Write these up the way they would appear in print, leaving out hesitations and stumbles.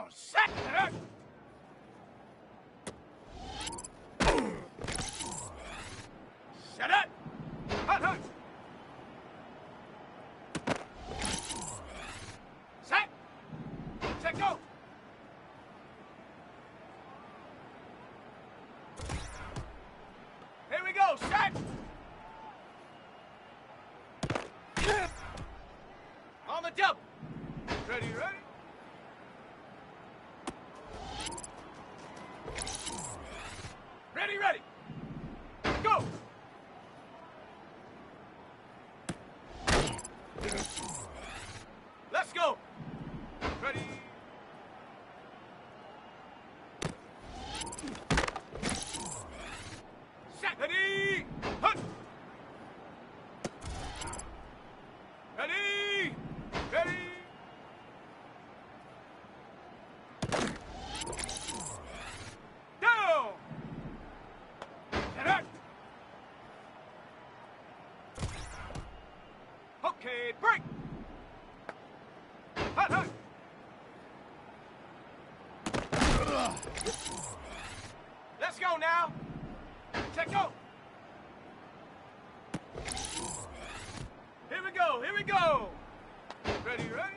on, set! Set it! Hut, hut! Set! Set, go! Here we go, set! On the double! Ready, ready? Ready, ready! Go! Let's go! Ready? Set! Ready! Hunt! Ready! Ready! Down! Set it! Okay, break! Hut, hut! Let's go now! Check go! Here we go, here we go! Ready, ready?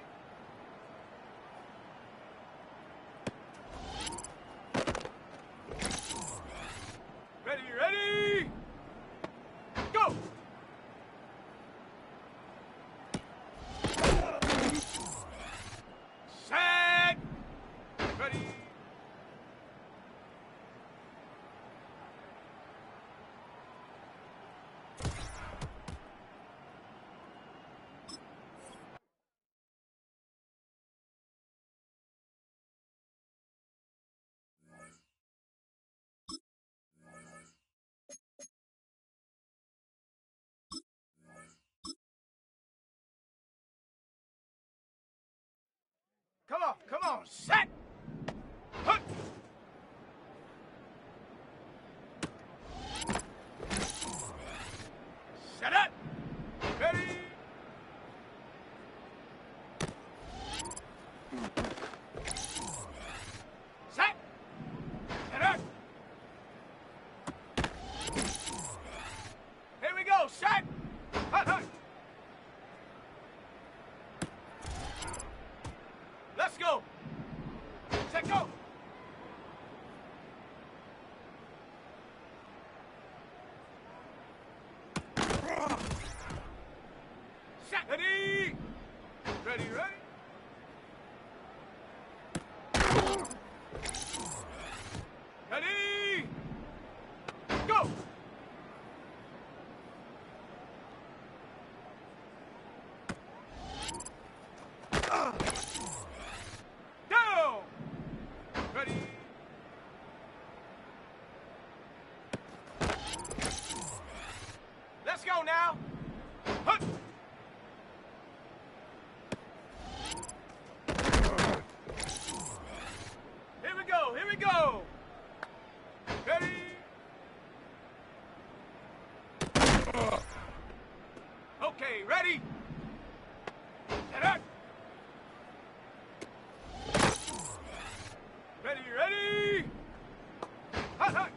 Ready, ready? Go! Set! Ready? Come on, set! Hut! Set it! Ready? Set! Set it! Here we go, set! Hut, hut! Let's go! Set, go! Set! Ready! Ready, ready? Ready! Go! Down! Ready? Let's go now! Hut! Here we go, here we go! Ready? Okay, ready? Set up! Ready, ready? Hut, hut!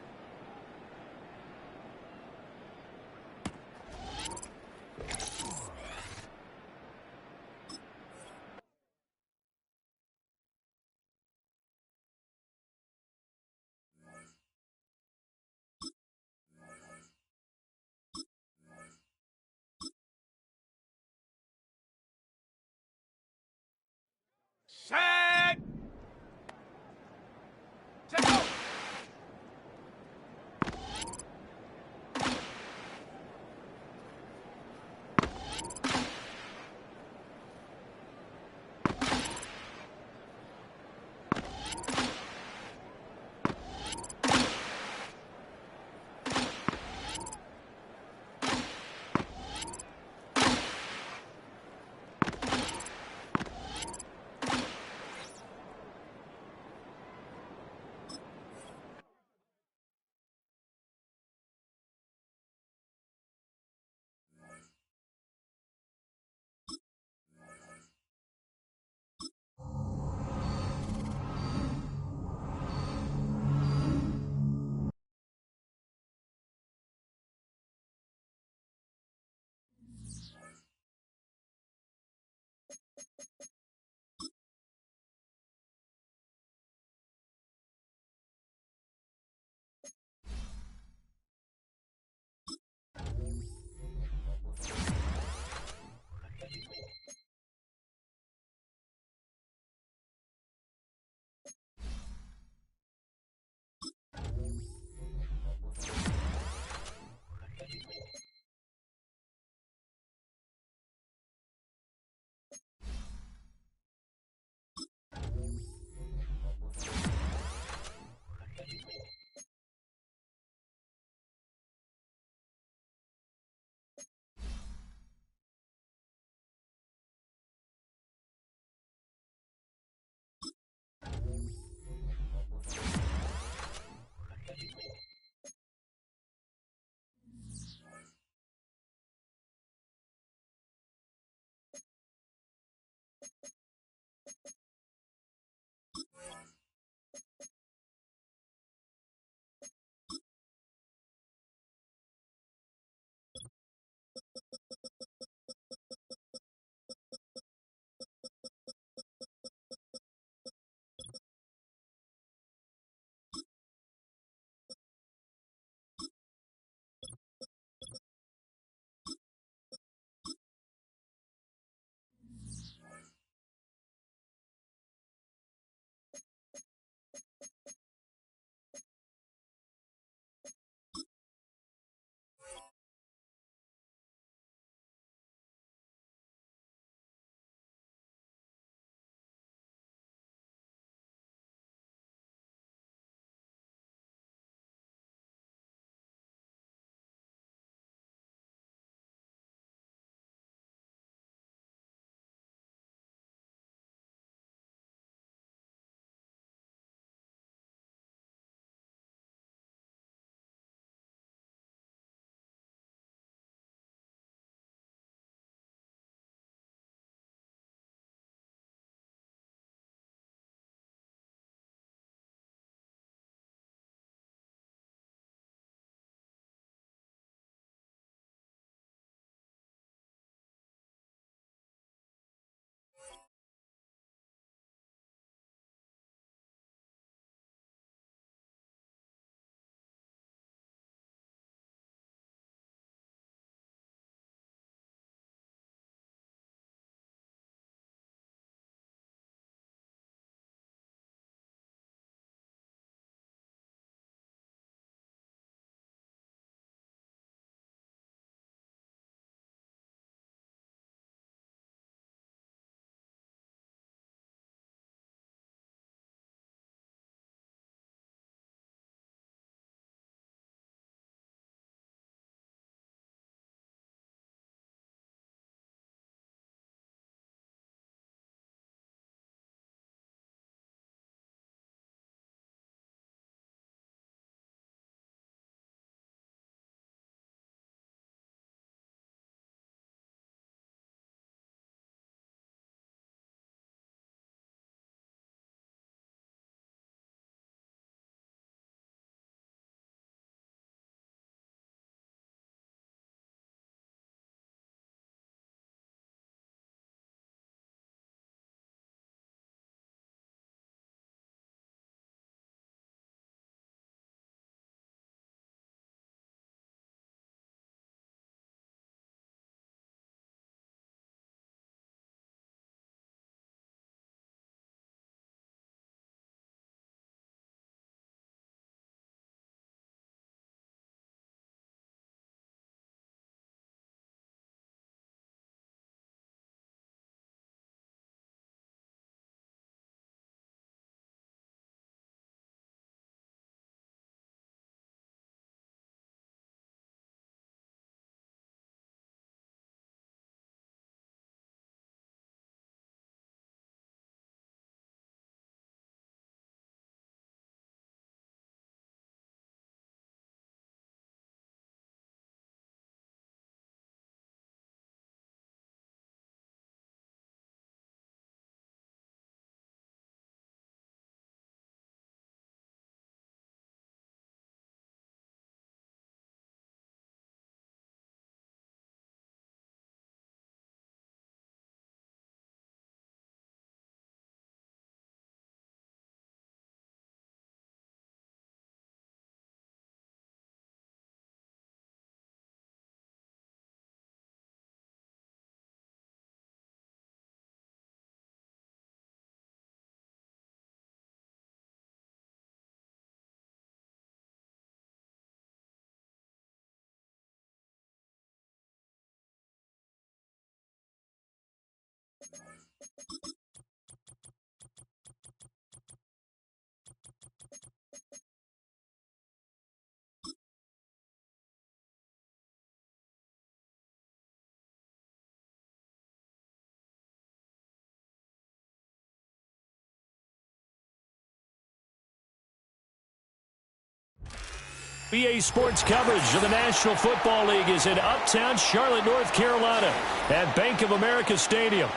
EA Sports coverage of the National Football League is in uptown Charlotte, North Carolina at Bank of America Stadium.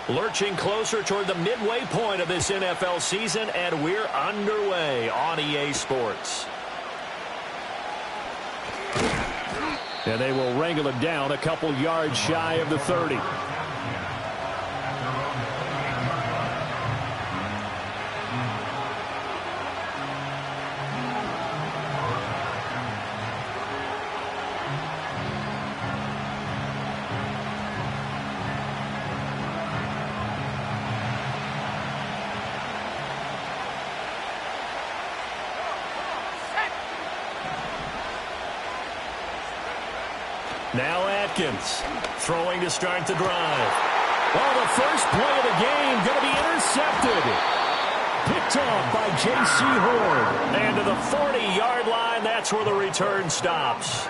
Lurching closer toward the midway point of this NFL season, and we're underway on EA Sports. And they will wrangle him down a couple yards shy of the 30. Now Atkins throwing to start the drive. Oh, the first play of the game going to be intercepted. Picked off by J.C. Horn. And to the 40-yard line, that's where the return stops.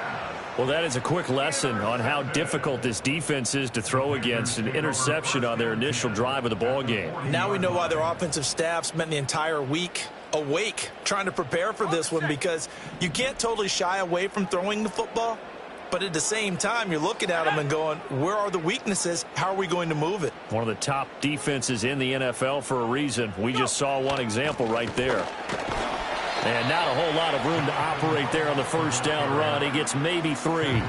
Well, that is a quick lesson on how difficult this defense is to throw against. An interception on their initial drive of the ball game. Now we know why their offensive staff spent the entire week awake trying to prepare for this one, because you can't totally shy away from throwing the football. But at the same time, you're looking at them and going, where are the weaknesses? How are we going to move it? One of the top defenses in the NFL for a reason. We just saw one example right there. And not a whole lot of room to operate there on the first down run. He gets maybe 3.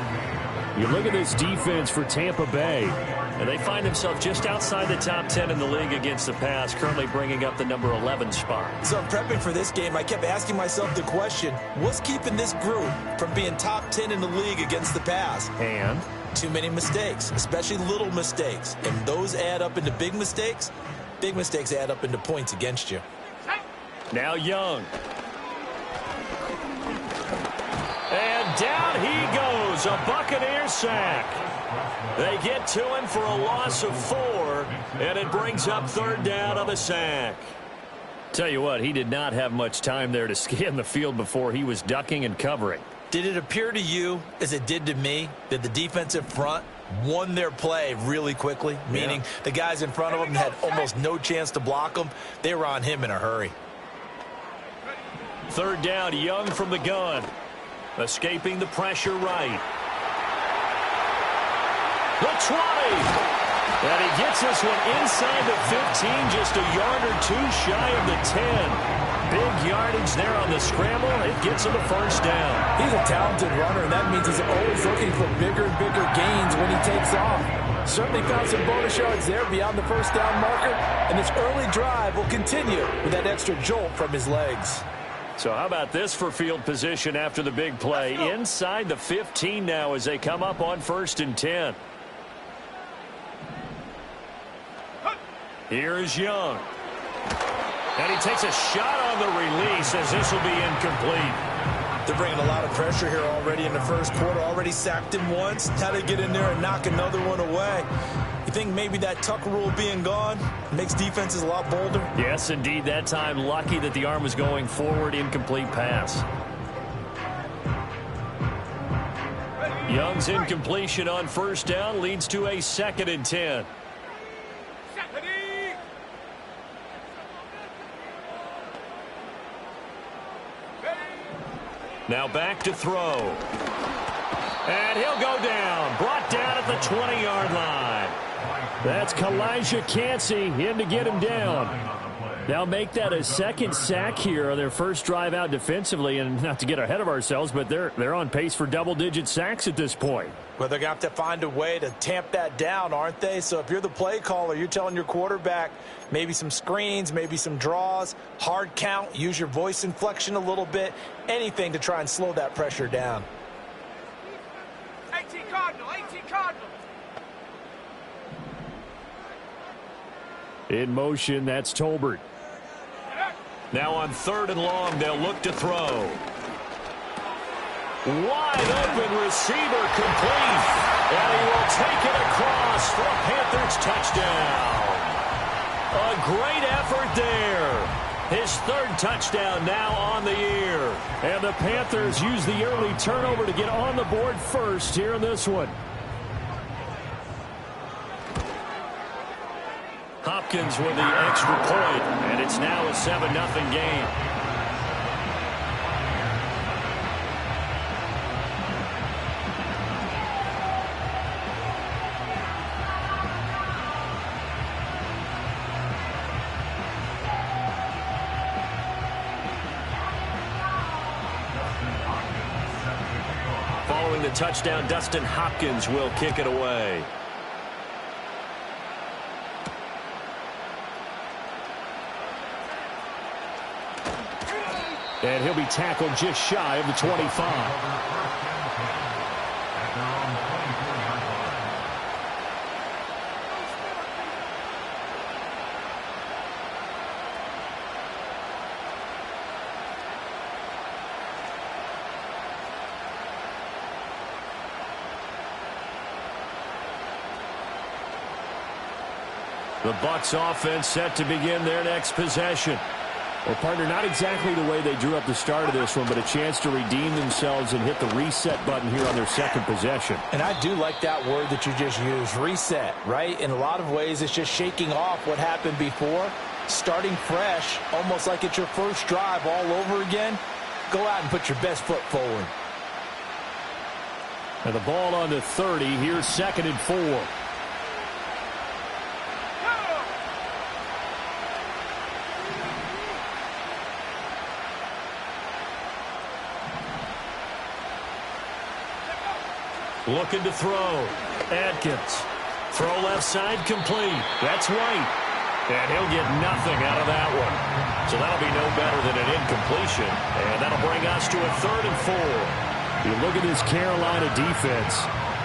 You look at this defense for Tampa Bay, and they find themselves just outside the top 10 in the league against the pass, currently bringing up the number 11 spot. So prepping for this game, I kept asking myself the question, what's keeping this group from being top 10 in the league against the pass? And? Too many mistakes, especially little mistakes. And those add up into big mistakes. Big mistakes add up into points against you. Now Young. And down he goes, a Buccaneer sack. They get to him for a loss of 4, and it brings up third down on the sack. Tell you what, he did not have much time there to scan the field before he was ducking and covering. Did it appear to you, as it did to me, that the defensive front won their play really quickly? Meaning the guys in front of them had almost no chance to block them. They were on him in a hurry. Third down, Young from the gun. Escaping the pressure right. The 20. And he gets this one inside the 15, just a yard or 2 shy of the 10. Big yardage there on the scramble. It gets him the first down. He's a talented runner, and that means he's always looking for bigger and bigger gains when he takes off. Certainly found some bonus yards there beyond the first down marker, and this early drive will continue with that extra jolt from his legs. So how about this for field position after the big play? Inside the 15 now as they come up on 1st and 10. Here's Young. And he takes a shot on the release as this will be incomplete. They're bringing a lot of pressure here already in the first quarter. Already sacked him once. How to get in there and knock another one away. You think maybe that Tucker rule being gone makes defenses a lot bolder? Yes, indeed. That time, lucky that the arm was going forward. Incomplete pass. Young's incompletion on first down leads to a 2nd and 10. Now back to throw. And he'll go down. Brought down at the 20-yard line. That's Kalijah Cansey in to get him down. Now make that a 2nd sack here on their first drive out defensively. And not to get ahead of ourselves, but they're on pace for double-digit sacks at this point. Well, they're going to have to find a way to tamp that down, aren't they? So if you're the play caller, you're telling your quarterback maybe some screens, maybe some draws, hard count, use your voice inflection a little bit, anything to try and slow that pressure down. 18 Cardinal, 18 Cardinal. In motion, that's Tolbert. Now on 3rd and long, they'll look to throw. Wide open receiver complete. And he will take it across for a Panthers touchdown. A great effort there. His 3rd touchdown now on the year. And the Panthers use the early turnover to get on the board first here in this one. Hopkins with the extra point, and it's now a 7-0 game. Following the touchdown, Dustin Hopkins will kick it away. And he'll be tackled just shy of the 25. The Bucs offense set to begin their next possession. Well, partner, not exactly the way they drew up the start of this one, but a chance to redeem themselves and hit the reset button here on their second possession. And I do like that word that you just used, reset, right? In a lot of ways, it's just shaking off what happened before, starting fresh, almost like it's your first drive all over again. Go out and put your best foot forward. And the ball on the 30. Here's 2nd and 4. Looking to throw. Adkins. Throw left side complete. That's White. And he'll get nothing out of that one. So that'll be no better than an incompletion. And that'll bring us to a 3rd and 4. You look at this Carolina defense,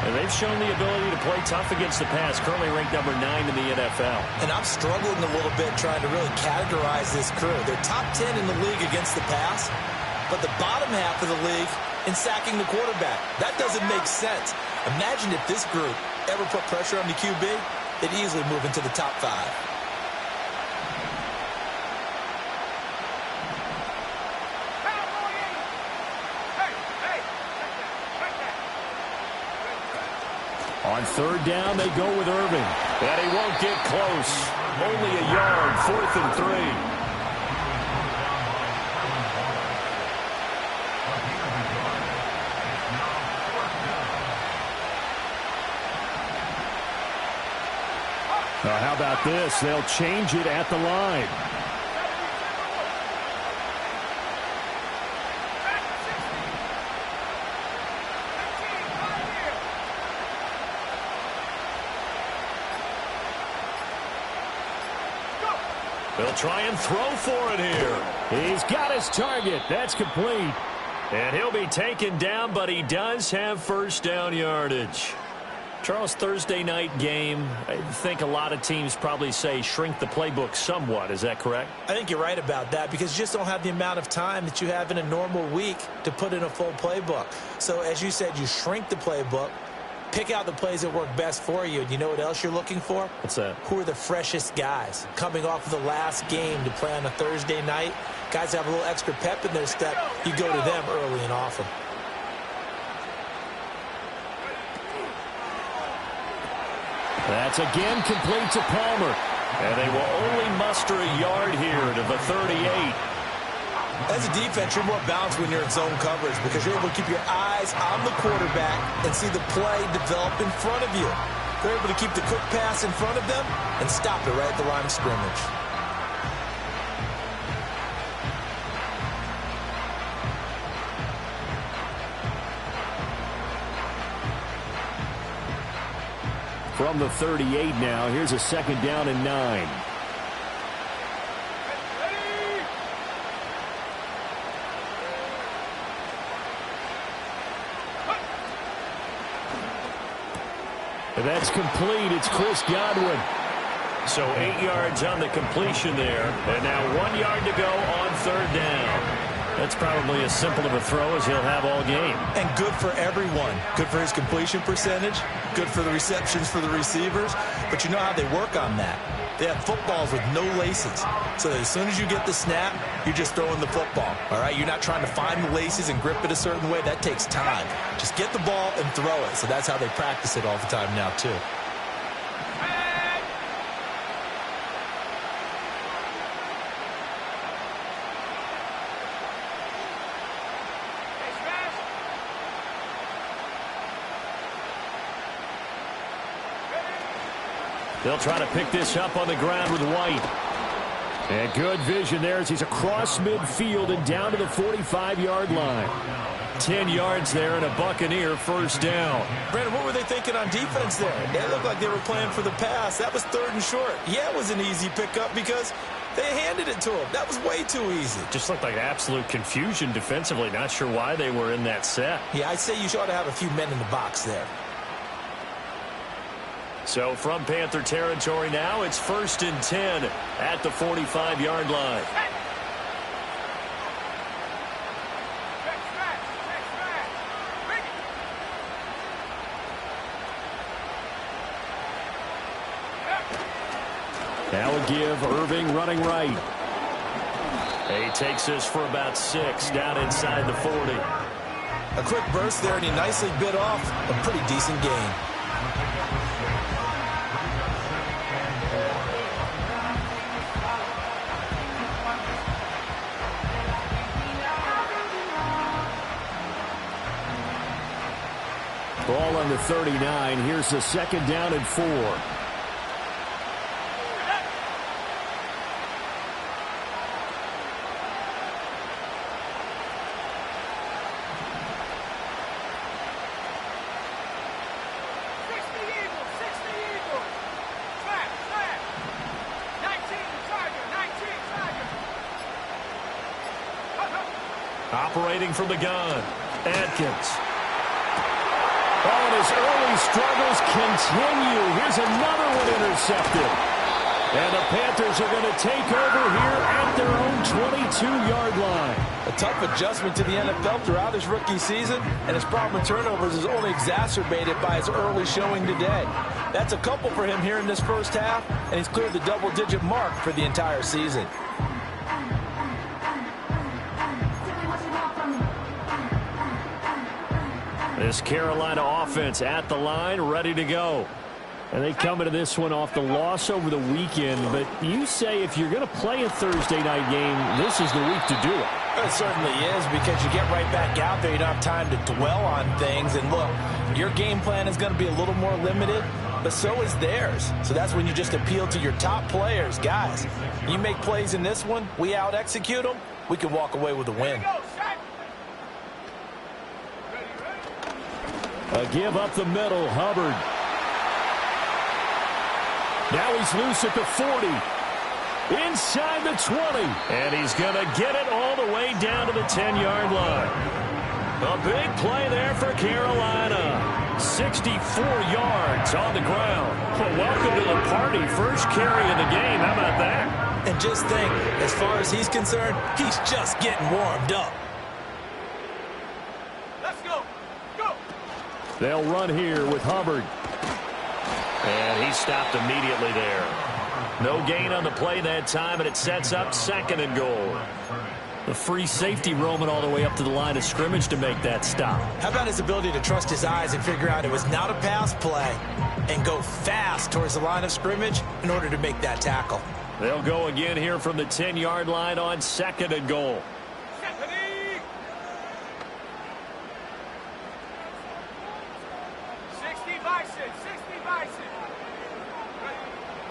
and they've shown the ability to play tough against the pass. Currently ranked number 9 in the NFL. And I'm struggling a little bit trying to really categorize this crew. They're top 10 in the league against the pass, but the bottom half of the league in sacking the quarterback. That doesn't make sense. Imagine if this group ever put pressure on the QB, they'd easily move into the top 5. On 3rd down, they go with Irving. And he won't get close. Only a yard, 4th and 3. Now, how about this? They'll change it at the line. They'll try and throw for it here. He's got his target. That's complete. And he'll be taken down, but he does have 1st down yardage. Charles, Thursday night game, I think a lot of teams probably say shrink the playbook somewhat. Is that correct? I think you're right about that because you just don't have the amount of time that you have in a normal week to put in a full playbook. So as you said, you shrink the playbook, pick out the plays that work best for you. And you know what else you're looking for? What's that? Who are the freshest guys coming off of the last game to play on a Thursday night? Guys have a little extra pep in their step. You go to them early and often. That's again complete to Palmer. And they will only muster a yard here to the 38. As a defense, you're more balanced when you're in zone coverage because you're able to keep your eyes on the quarterback and see the play develop in front of you. They're able to keep the quick pass in front of them and stop it right at the line of scrimmage. From the 38 now, here's a 2nd down and 9. And that's complete. It's Chris Godwin. So 8 yards on the completion there. And now 1 yard to go on third down. That's probably as simple of a throw as he'll have all game. And good for everyone. Good for his completion percentage. Good for the receptions for the receivers. But you know how they work on that. They have footballs with no laces. So as soon as you get the snap, you're just throwing the football. All right? You're not trying to find the laces and grip it a certain way. That takes time. Just get the ball and throw it. So that's how they practice it all the time now, too. They'll try to pick this up on the ground with White. And good vision there as he's across midfield and down to the 45-yard line. 10 yards there and a Buccaneer first down. Brandon, what were they thinking on defense there? They looked like they were playing for the pass. That was third and short. Yeah, it was an easy pickup because they handed it to him. That was way too easy. Just looked like absolute confusion defensively. Not sure why they were in that set. Yeah, I'd say you ought to have a few men in the box there. So from Panther territory now, it's 1st and 10 at the 45-yard line. Now a give, Irving running right. He takes this for about 6 down inside the 40. A quick burst there, and he nicely bit off a pretty decent gain. Ball on the 39. Here's the 2nd down and 4. Operating from the gun, Atkins. Oh, and his early struggles continue. Here's another one intercepted. And the Panthers are going to take over here at their own 22-yard line. A tough adjustment to the NFL throughout his rookie season, and his problem with turnovers is only exacerbated by his early showing today. That's a couple for him here in this first half, and he's cleared the double-digit mark for the entire season. This Carolina offense at the line, ready to go. And they come into this one off the loss over the weekend. But you say if you're going to play a Thursday night game, this is the week to do it. It certainly is, because you get right back out there. You don't have time to dwell on things. And look, your game plan is going to be a little more limited, but so is theirs. So that's when you just appeal to your top players. Guys, you make plays in this one, we out-execute them, we can walk away with a win. A give up the middle, Hubbard. Now he's loose at the 40. Inside the 20. And he's going to get it all the way down to the 10-yard line. A big play there for Carolina. 64 yards on the ground. Well, welcome to the party. First carry of the game. How about that? And just think, as far as he's concerned, he's just getting warmed up. Let's go. Go. They'll run here with Hubbard. And he stopped immediately there. No gain on the play that time, and it sets up 2nd and goal. The free safety roaming all the way up to the line of scrimmage to make that stop. How about his ability to trust his eyes and figure out it was not a pass play and go fast towards the line of scrimmage in order to make that tackle. They'll go again here from the 10-yard line on 2nd and goal.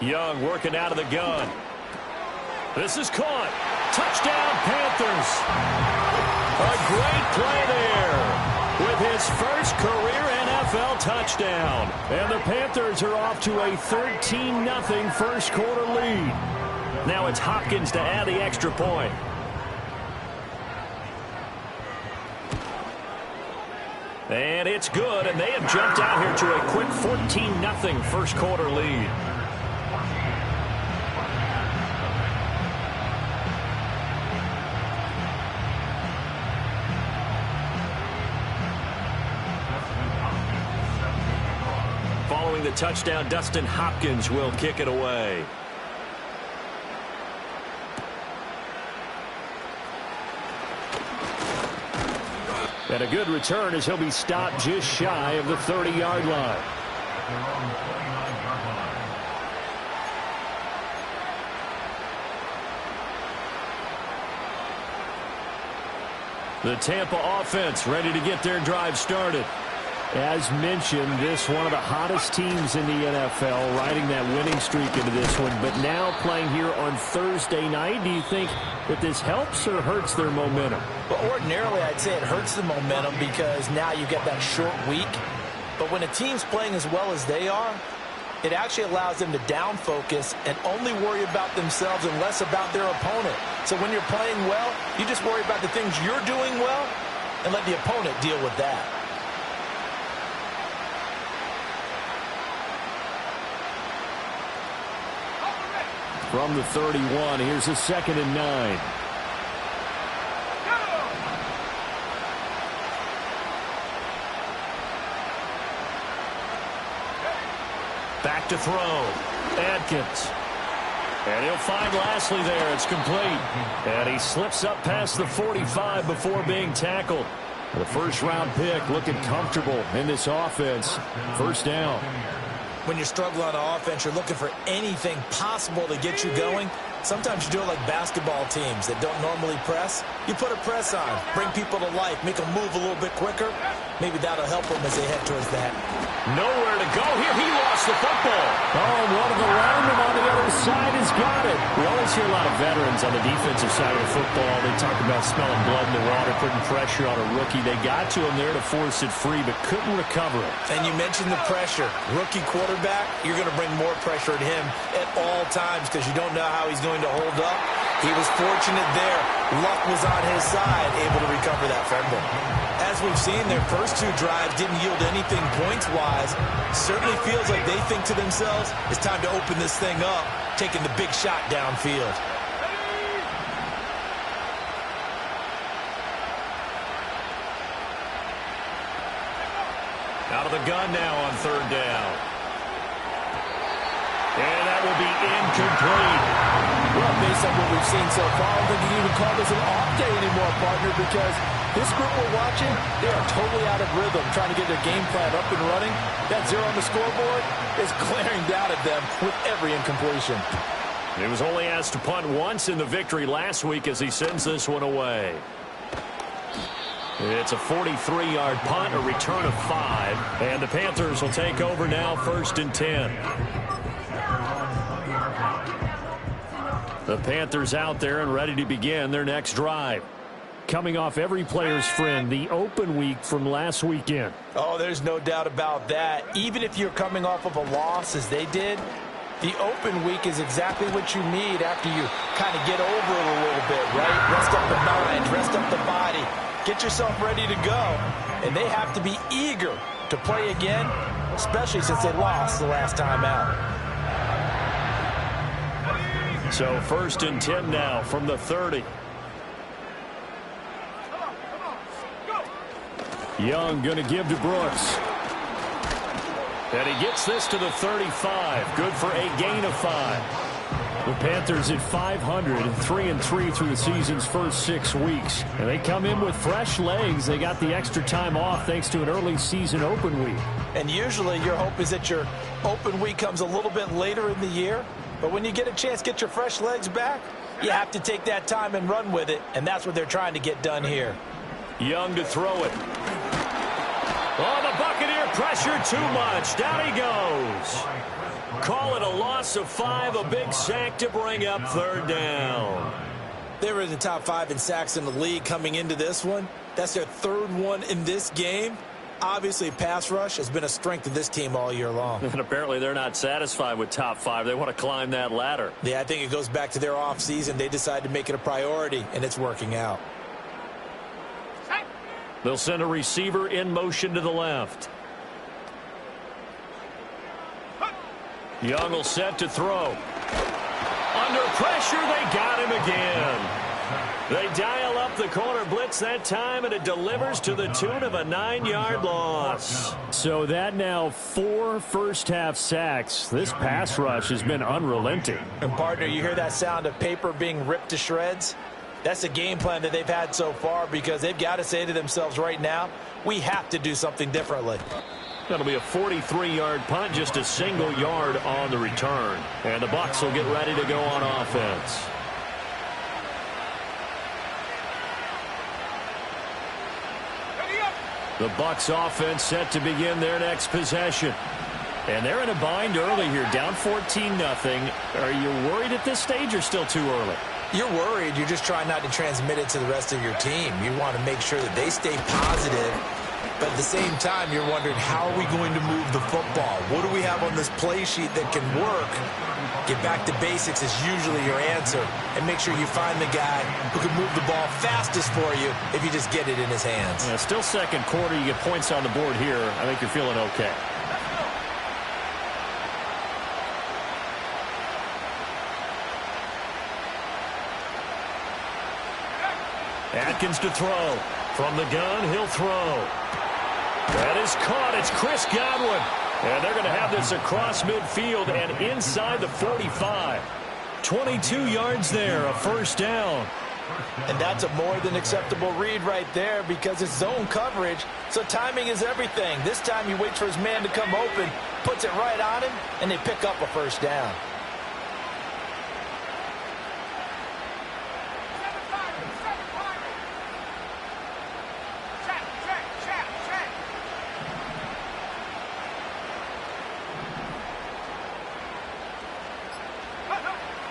Young working out of the gun. This is caught. Touchdown, Panthers. A great play there with his first career NFL touchdown. And the Panthers are off to a 13-0 first quarter lead. Now it's Hopkins to add the extra point. And it's good, and they have jumped out here to a quick 14-0 first quarter lead. the touchdown. Dustin Hopkins will kick it away. And a good return as he'll be stopped just shy of the 30-yard line. The Tampa offense ready to get their drive started. As mentioned, this one of the hottest teams in the NFL, riding that winning streak into this one, but now playing here on Thursday night. Do you think that this helps or hurts their momentum? Well, ordinarily, I'd say it hurts the momentum because now you get that short week. But when a team's playing as well as they are, it actually allows them to down focus and only worry about themselves and less about their opponent. So when you're playing well, you just worry about the things you're doing well and let the opponent deal with that. From the 31, here's a 2nd and 9. Back to throw. Adkins. And he'll find Lashley there. It's complete. And he slips up past the 45 before being tackled. The first-round pick looking comfortable in this offense. First down. When you're struggling on offense, you're looking for anything possible to get you going. Sometimes you do it like basketball teams that don't normally press. You put a press on, bring people to life, make them move a little bit quicker. Maybe that'll help them as they head towards that. Nowhere to go here. He lost the football. Oh, one of the linemen on the other side has got it. We always hear a lot of veterans on the defensive side of the football. They talk about smelling blood in the water, putting pressure on a rookie. They got to him there to force it free, but couldn't recover it. And you mentioned the pressure. Rookie quarterback, you're going to bring more pressure at him at all times because you don't know how he's going to hold up. He was fortunate there. Luck was on his side, able to recover that fumble. As we've seen, their first two drives didn't yield anything points-wise. Certainly feels like they think to themselves, it's time to open this thing up, taking the big shot downfield. Out of the gun now on 3rd down. And that will be incomplete. Well, based on what we've seen so far, I don't think you can even call this an off day anymore, partner, because this group we're watching, they are totally out of rhythm, trying to get their game plan up and running. That 0 on the scoreboard is glaring down at them with every incompletion. He was only asked to punt once in the victory last week as he sends this one away. It's a 43-yard punt, a return of 5, and the Panthers will take over now, 1st and 10. The Panthers out there and ready to begin their next drive. Coming off every player's friend, the open week from last weekend. Oh, there's no doubt about that. Even if you're coming off of a loss as they did, the open week is exactly what you need after you kind of get over it a little bit, right? Rest up the mind, rest up the body, get yourself ready to go. And they have to be eager to play again, especially since they lost the last time out. So 1st and 10 now from the 30. Young going to give to Brooks. And he gets this to the 35. Good for a gain of 5. The Panthers at 500 and 3-3 through the season's first 6 weeks. And they come in with fresh legs. They got the extra time off thanks to an early season open week. And usually your hope is that your open week comes a little bit later in the year. But when you get a chance to get your fresh legs back, you have to take that time and run with it. And that's what they're trying to get done here. Young to throw it. Oh, the Buccaneer pressure too much. Down he goes. Call it a loss of 5, a big sack to bring up 3rd down. They were in the top 5 in sacks in the league coming into this one. That's their 3rd one in this game. Obviously, pass rush has been a strength of this team all year long. And apparently they're not satisfied with top 5. They want to climb that ladder. Yeah, I think it goes back to their offseason. They decided to make it a priority, and it's working out. They'll send a receiver in motion to the left. Young will set to throw. Under pressure, they got him again. They dial up the corner blitz that time, and it delivers to the tune of a 9-yard loss. So that now 4 first-half sacks. This pass rush has been unrelenting. And, partner, you hear that sound of paper being ripped to shreds? That's the game plan that they've had so far, because they've got to say to themselves right now, we have to do something differently. That'll be a 43-yard punt, just a single yard on the return. And the Bucs will get ready to go on offense. The Bucs offense set to begin their next possession. And they're in a bind early here, down 14-0. Are you worried at this stage or still too early? You're worried. You're just trying not to transmit it to the rest of your team. You want to make sure that they stay positive. But at the same time, you're wondering, how are we going to move the football? What do we have on this play sheet that can work? Get back to basics is usually your answer. And make sure you find the guy who can move the ball fastest for you if you just get it in his hands. Yeah, still second quarter. You get points on the board here. I think you're feeling okay. Atkins to throw. From the gun, he'll throw. That is caught. It's Chris Godwin. And they're going to have this across midfield and inside the 45. 22 yards there, a first down. And that's a more than acceptable read right there, because it's zone coverage, so timing is everything. This time he waits for his man to come open, puts it right on him, and they pick up a first down.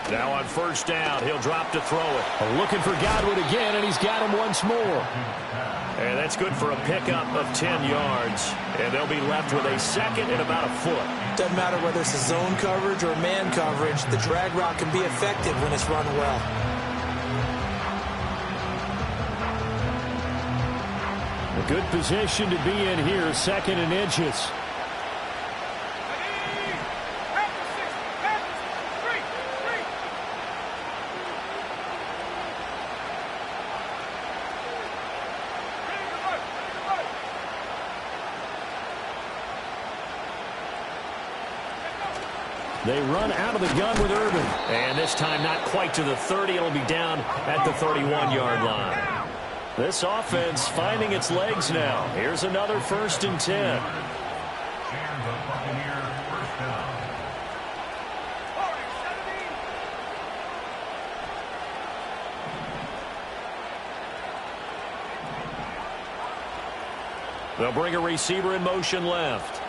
Now on first down, he'll drop to throw it. Looking for Godwin again, and he's got him once more. And that's good for a pickup of 10 yards. And they'll be left with a second and about a foot. Doesn't matter whether it's a zone coverage or man coverage, the drag route can be effective when it's run well. A good position to be in here, second and inches. They run out of the gun with Urban. And this time not quite to the 30. It'll be down at the 31-yard line. This offense finding its legs now. Here's another 1st and 10. They'll bring a receiver in motion left.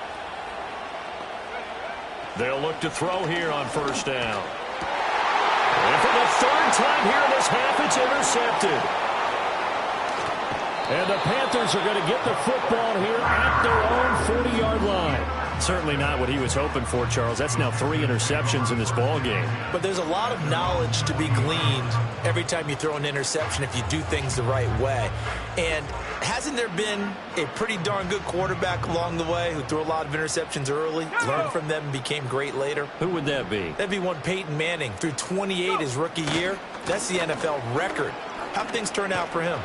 They'll look to throw here on first down. And for the 3rd time here in this half, it's intercepted. And the Panthers are going to get the football here at their own 40-yard line. Certainly not what he was hoping for, Charles. That's now 3 interceptions in this ball game. But there's a lot of knowledge to be gleaned every time you throw an interception if you do things the right way. And hasn't there been a pretty darn good quarterback along the way who threw a lot of interceptions early, learned from them, and became great later? Who would that be? That'd be one Peyton Manning. Threw 28 his rookie year. That's the NFL record. How'd things turn out for him?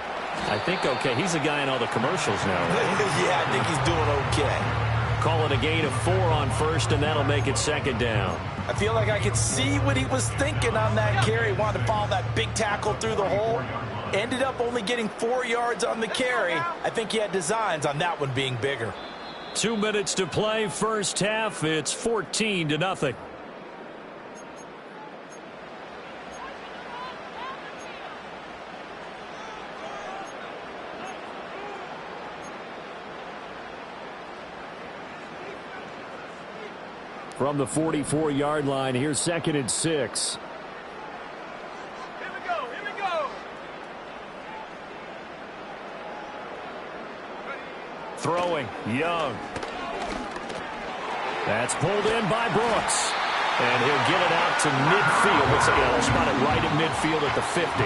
I think okay. He's the guy in all the commercials now, right? Yeah, I think he's doing okay. Call it a gain of 4 on first, and that'll make it 2nd down. I feel like I could see what he was thinking on that carry. Wanted to follow that big tackle through the hole. Ended up only getting 4 yards on the carry. I think he had designs on that one being bigger. 2 minutes to play, first half. It's 14-0. From the 44-yard line, here's 2nd and 6. Here we go, here we go. Throwing, Young. That's pulled in by Brooks. And he'll get it out to midfield. Looks like he'll spot it right at midfield at the 50.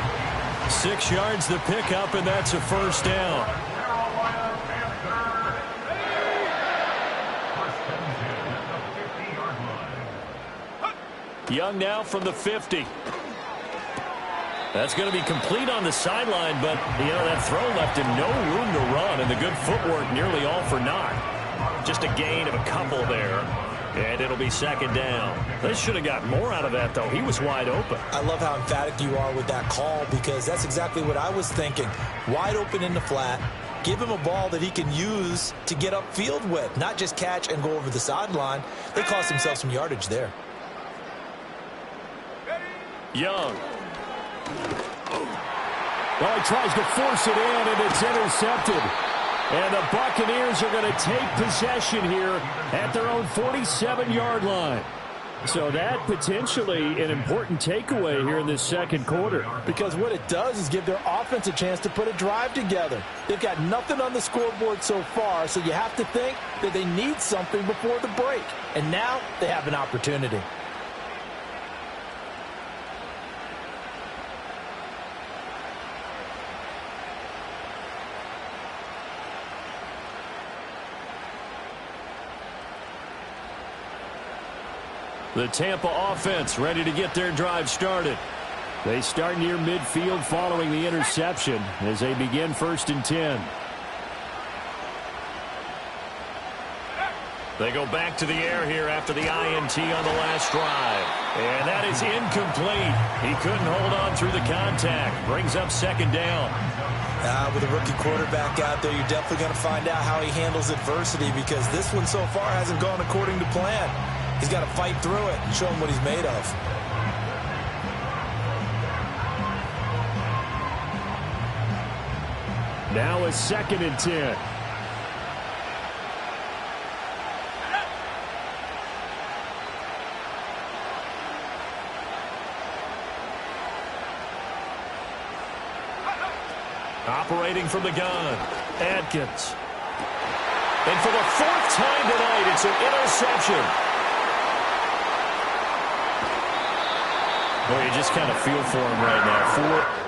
6 yards the pickup, and that's a first down. Young now from the 50. That's going to be complete on the sideline, but, that throw left him no room to run, and the good footwork nearly all for naught. Just a gain of a couple there, and it'll be second down. They should have got more out of that, though. He was wide open. I love how emphatic you are with that call, because that's exactly what I was thinking. Wide open in the flat. Give him a ball that he can use to get upfield with, not just catch and go over the sideline. They cost themselves some yardage there. Young. Well, he tries to force it in, and it's intercepted. And the Buccaneers are going to take possession here at their own 47-yard line. So that potentially an important takeaway here in this second quarter. Because what it does is give their offense a chance to put a drive together. They've got nothing on the scoreboard so far, so you have to think that they need something before the break. And now they have an opportunity. The Tampa offense ready to get their drive started. They start near midfield following the interception as they begin 1st and 10. They go back to the air here after the INT on the last drive. And that is incomplete. He couldn't hold on through the contact. Brings up second down. With a rookie quarterback out there, you're definitely going to find out how he handles adversity, because this one so far hasn't gone according to plan. He's got to fight through it and show him what he's made of. Now a 2nd and 10. Operating from the gun, Adkins. And for the 4th time tonight, it's an interception. Well, you just kind of feel for him right now.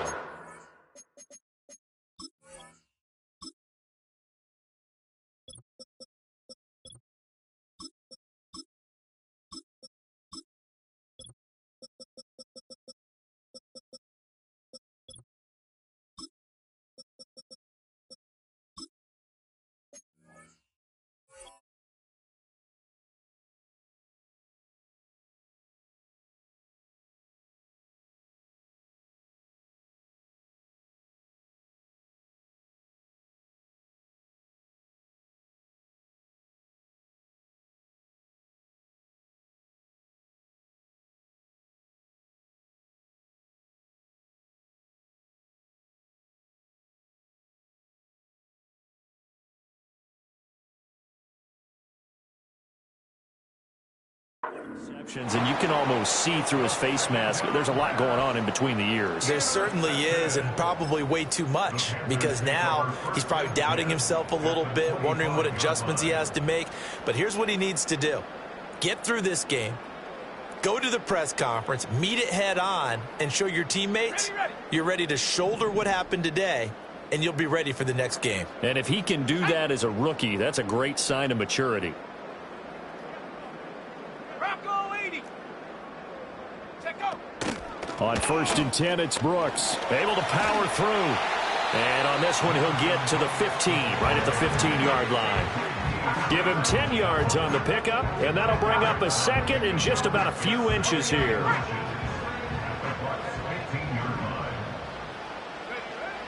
Interceptions, and you can almost see through his face mask. There's a lot going on in between the ears. There certainly is, and probably way too much, because now he's probably doubting himself a little bit, wondering what adjustments he has to make. But here's what he needs to do. Get through this game, go to the press conference, meet it head on, and show your teammates you're ready to shoulder what happened today, and you'll be ready for the next game. And if he can do that as a rookie, that's a great sign of maturity. On 1st and 10, it's Brooks. Able to power through. And on this one, he'll get to the 15, right at the 15-yard line. Give him 10 yards on the pickup, and that'll bring up a 2nd and just about a few inches here.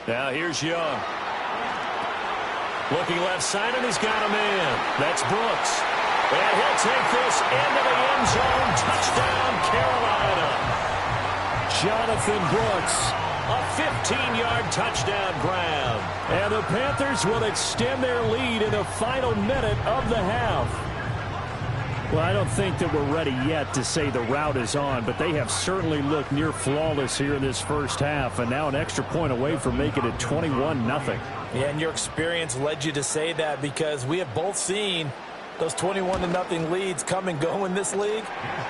Now here's Young. Looking left side, and he's got a man. That's Brooks. And he'll take this into the end zone. Touchdown, Carolina. Jonathan Brooks. A 15-yard touchdown grab. And the Panthers will extend their lead in the final minute of the half. Well, I don't think that we're ready yet to say the route is on, but they have certainly looked near flawless here in this first half, and now an extra point away from making it 21-0. Yeah, and your experience led you to say that, because we have both seen those 21-0 leads come and go in this league.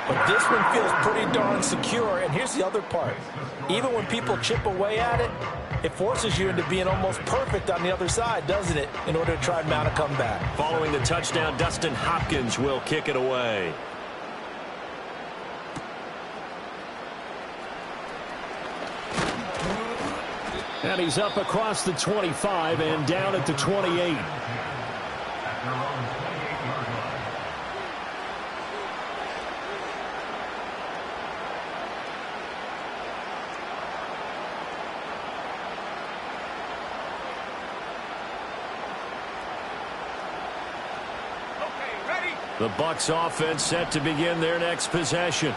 But this one feels pretty darn secure. And here's the other part. Even when people chip away at it, it forces you into being almost perfect on the other side, doesn't it, in order to try and mount a comeback. Following the touchdown, Dustin Hopkins will kick it away. And he's up across the 25 and down at the 28. The Bucs offense set to begin their next possession.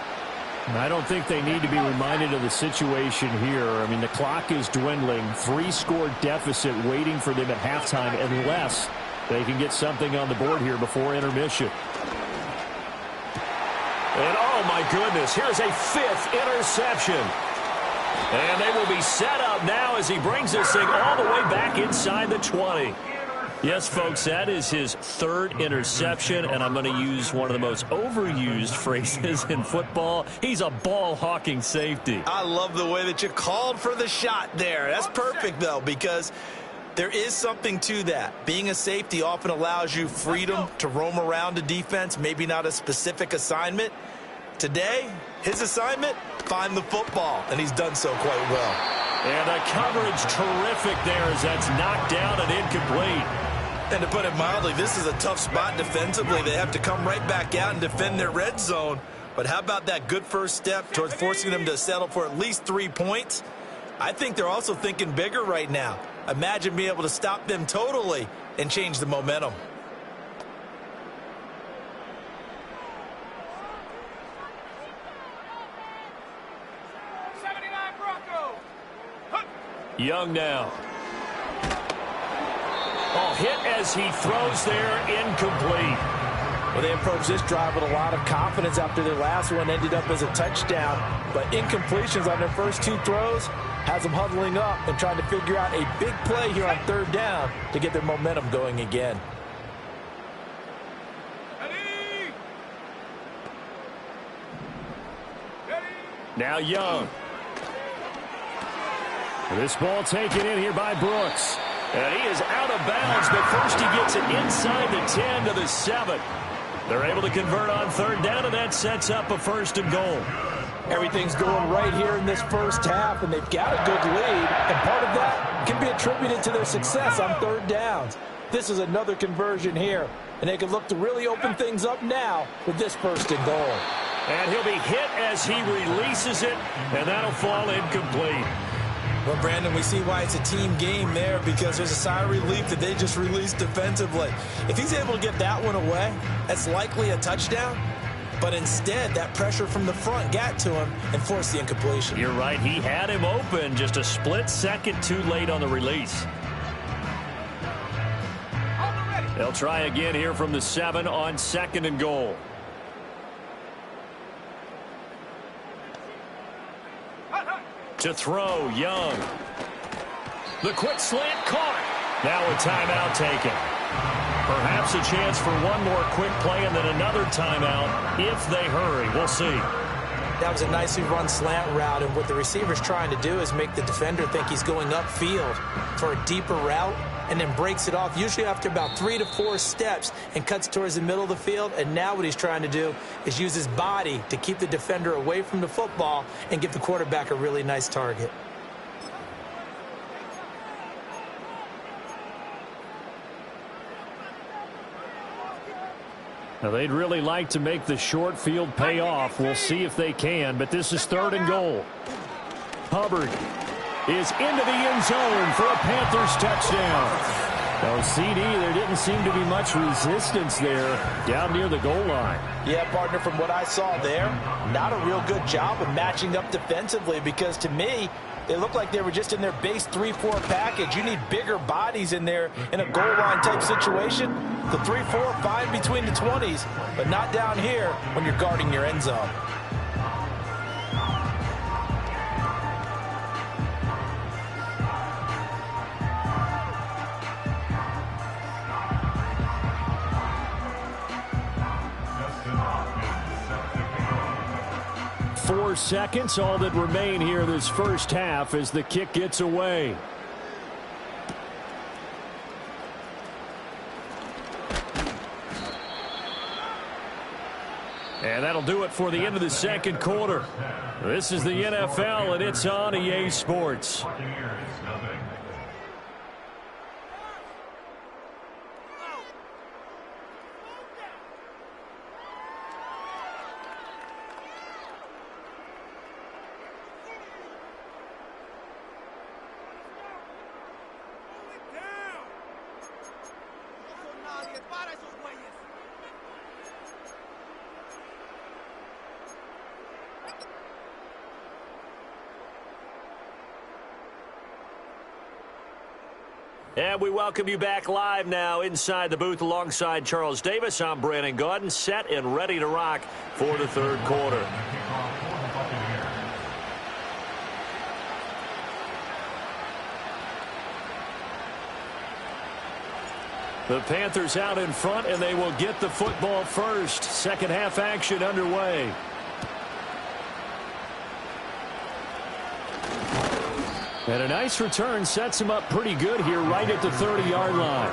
I don't think they need to be reminded of the situation here. I mean, the clock is dwindling. 3-score deficit waiting for them at halftime unless they can get something on the board here before intermission. And oh my goodness, here's a 5th interception. And they will be set up now as he brings this thing all the way back inside the 20. Yes, folks, that is his 3rd interception, and I'm going to use one of the most overused phrases in football. He's a ball-hawking safety. I love the way that you called for the shot there. That's perfect, though, because there is something to that. Being a safety often allows you freedom to roam around a defense, maybe not a specific assignment. Today, his assignment, find the football, and he's done so quite well. And the coverage terrific there as that's knocked down and incomplete. And to put it mildly, this is a tough spot defensively. They have to come right back out and defend their red zone. But how about that good first step towards forcing them to settle for at least 3 points? I think they're also thinking bigger right now. Imagine being able to stop them totally and change the momentum. Young now. Oh, hit as he throws there, incomplete. Well, they approached this drive with a lot of confidence after their last one ended up as a touchdown. But incompletions on their first 2 throws has them huddling up and trying to figure out a big play here on 3rd down to get their momentum going again. Now Young. This ball taken in here by Brooks. And he is out of bounds, but first he gets it inside the 10 to the 7. They're able to convert on 3rd down, and that sets up a 1st and goal. Everything's going right here in this first half, and they've got a good lead. And part of that can be attributed to their success on 3rd downs. This is another conversion here, and they can look to really open things up now with this 1st and goal. And he'll be hit as he releases it, and that'll fall incomplete. Well, Brandon, we see why it's a team game there because there's a sigh of relief that they just released defensively. If he's able to get that one away, that's likely a touchdown. But instead, that pressure from the front got to him and forced the incompletion. You're right. He had him open just a split second too late on the release. They'll try again here from the 7 on 2nd and goal. To throw, Young. The quick slant caught. Now a timeout taken. Perhaps a chance for one more quick play and then another timeout if they hurry. We'll see. That was a nicely run slant route, and what the receiver's trying to do is make the defender think he's going upfield for a deeper route and then breaks it off, usually after about 3 to 4 steps, and cuts towards the middle of the field. And now what he's trying to do is use his body to keep the defender away from the football and give the quarterback a really nice target. Now, they'd really like to make the short field pay off. We'll see if they can, but this is 3rd and goal. Hubbard is into the end zone for a Panthers touchdown. Now, CD, there didn't seem to be much resistance there down near the goal line. Yeah, partner, from what I saw there, not a real good job of matching up defensively because to me, they looked like they were just in their base 3-4 package. You need bigger bodies in there in a goal line type situation. The 3-4 fine between the 20s, but not down here when you're guarding your end zone. Four seconds, all that remain here this first half as the kick gets away. And that'll do it for the end of the second quarter. This is the NFL, and it's on EA Sports. And we welcome you back live now inside the booth alongside Charles Davis. I'm Brandon Gaudin, set and ready to rock for the third quarter. The Panthers out in front, and they will get the football first. Second half action underway. And a nice return sets him up pretty good here right at the 30-yard line.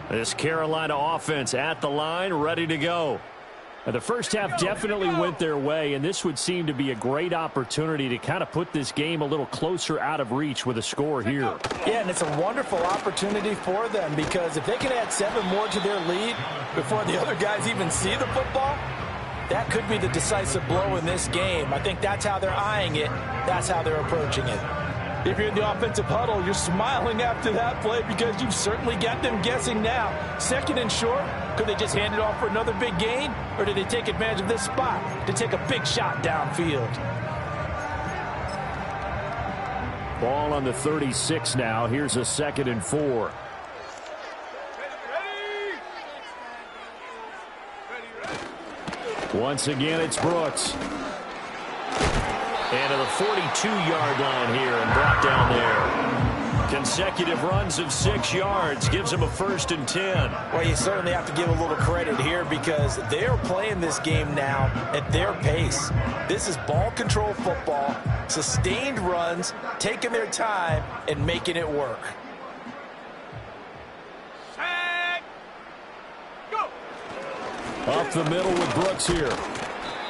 This Carolina offense at the line, ready to go. And the first half definitely went their way, and this would seem to be a great opportunity to kind of put this game a little closer out of reach with a score here. Yeah, and it's a wonderful opportunity for them because if they can add 7 more to their lead before the other guys even see the football, that could be the decisive blow in this game. I think that's how they're eyeing it. That's how they're approaching it. If you're in the offensive huddle, you're smiling after that play because you've certainly got them guessing now. Second and short, could they just hand it off for another big gain? Or did they take advantage of this spot to take a big shot downfield? Ball on the 36 now. Here's a 2nd and 4. Once again, it's Brooks. And to the 42-yard line here and brought down there. Consecutive runs of 6 yards gives him a 1st and 10. Well, you certainly have to give a little credit here because they're playing this game now at their pace. This is ball control football, sustained runs, taking their time, and making it work. Set, go. Up the middle with Brooks here.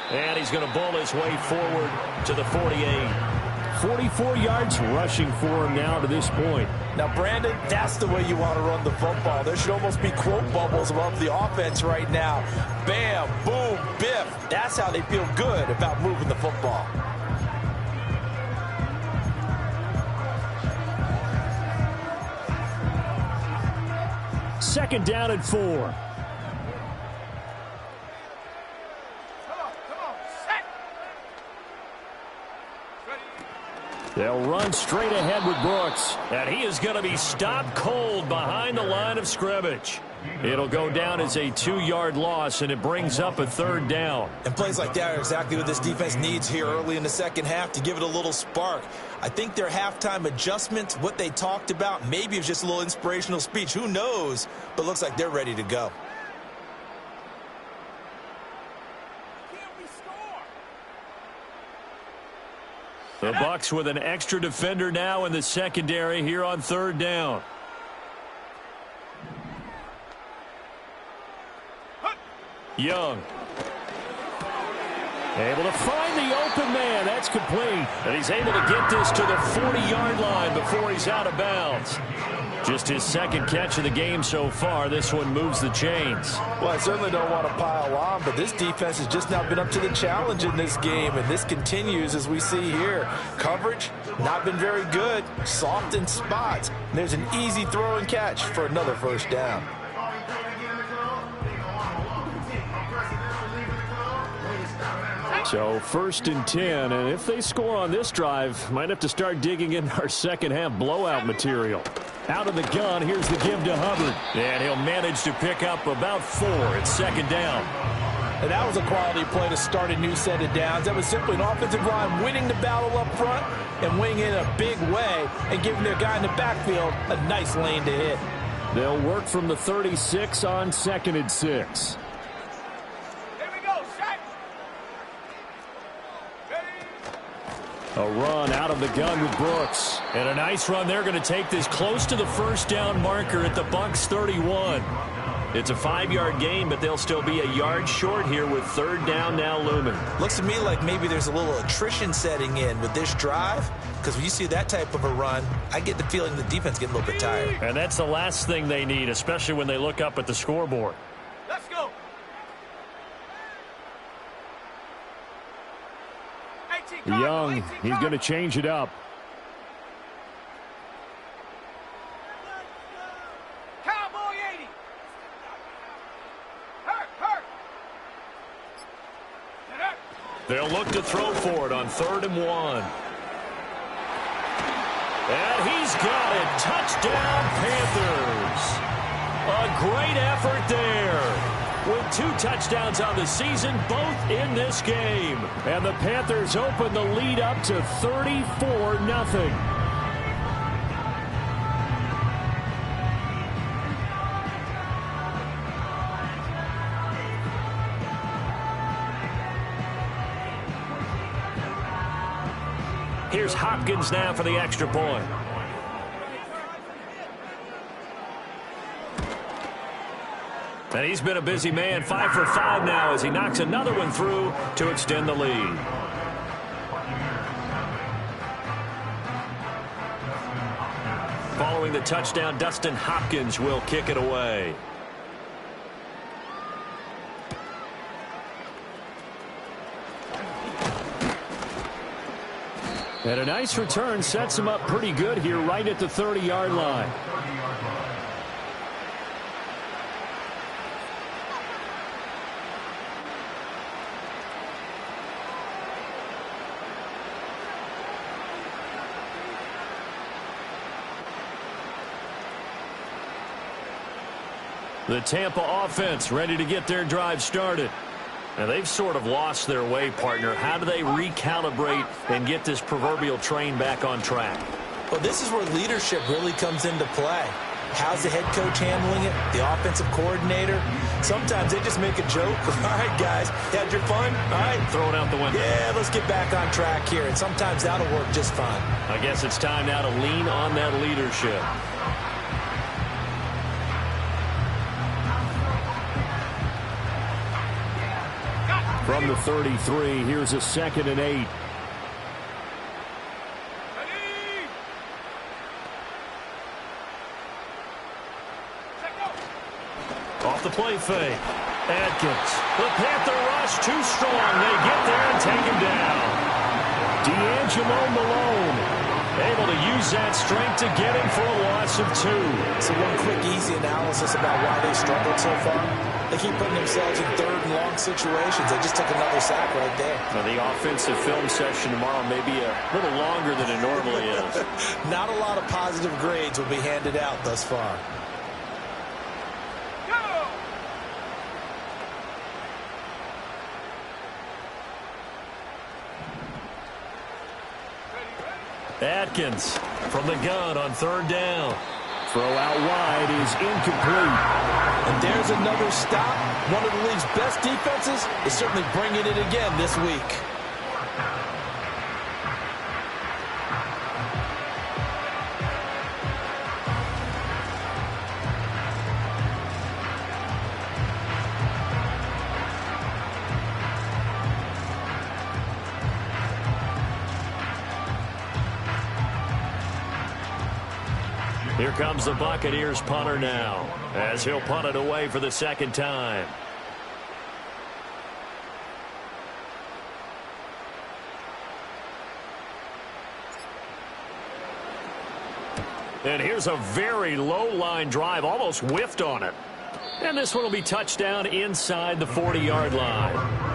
And he's going to bowl his way forward to the 48. 44 yards rushing for him now to this point. Now, Brandon, that's the way you want to run the football. There should almost be quote bubbles above the offense right now. Bam, boom, biff. That's how they feel good about moving the football. Second down and 4. They'll run straight ahead with Brooks. And he is going to be stopped cold behind the line of scrimmage. It'll go down as a 2-yard loss, and it brings up a 3rd down. And plays like that are exactly what this defense needs here early in the second half to give it a little spark. I think their halftime adjustment, what they talked about, maybe it was just a little inspirational speech. Who knows? But looks like they're ready to go. The Bucs with an extra defender now in the secondary here on 3rd down. Young. Able to find the open man. That's complete. And he's able to get this to the 40-yard line before he's out of bounds. Just his 2nd catch of the game so far. This one moves the chains. Well, I certainly don't want to pile on, but this defense has just not been up to the challenge in this game, and this continues as we see here. Coverage, not been very good. Soft in spots. And there's an easy throw and catch for another 1st down. So 1st and 10, and if they score on this drive, might have to start digging in our second half blowout material. Out of the gun, here's the give to Hubbard. And he'll manage to pick up about 4 at 2nd down. And that was a quality play to start a new set of downs. That was simply an offensive line winning the battle up front and winning in a big way and giving their guy in the backfield a nice lane to hit. They'll work from the 36 on 2nd and 6. A run out of the gun with Brooks. And a nice run. They're going to take this close to the 1st down marker at the Bucs 31. It's a 5-yard gain, but they'll still be a yard short here with 3rd down now looming. Looks to me like maybe there's a little attrition setting in with this drive, because when you see that type of a run, I get the feeling the defense getting a little bit tired. And that's the last thing they need, especially when they look up at the scoreboard. Let's go. Young, he's going to change it up. Cowboy 80. Hurt. They'll look to throw for it on 3rd and 1. And he's got it. Touchdown, Panthers. A great effort there. With 2 touchdowns on the season, both in this game. And the Panthers open the lead up to 34-0. Here's Hopkins now for the extra point. And he's been a busy man, 5 for 5 now as he knocks another one through to extend the lead. Following the touchdown, Dustin Hopkins will kick it away. And a nice return sets him up pretty good here right at the 30-yard line. The Tampa offense ready to get their drive started. Now, they've sort of lost their way, partner. How do they recalibrate and get this proverbial train back on track? Well, this is where leadership really comes into play. How's the head coach handling it? The offensive coordinator? Sometimes they just make a joke. All right, guys, had your fun? All right. Throw it out the window. Yeah, let's get back on track here. And sometimes that'll work just fine. I guess it's time now to lean on that leadership. From the 33, here's a 2nd and 8. Off the play fake. Atkins. The Panther rush too strong. They get there and take him down. D'Angelo Malone able to use that strength to get him for a loss of 2. So one quick, easy analysis about why they struggled so far. They keep putting themselves in 3rd and long situations. They just took another sack right there. Now, the offensive film session tomorrow may be a little longer than it normally is. Not a lot of positive grades will be handed out thus far. Atkins from the gun on 3rd down. Throw out wide is incomplete. And there's another stop. One of the league's best defenses is certainly bringing it again this week. Here comes the Buccaneers punter now, as he'll punt it away for the 2nd time. And here's a very low line drive, almost whiffed on it. And this one will be touchdown inside the 40-yard line.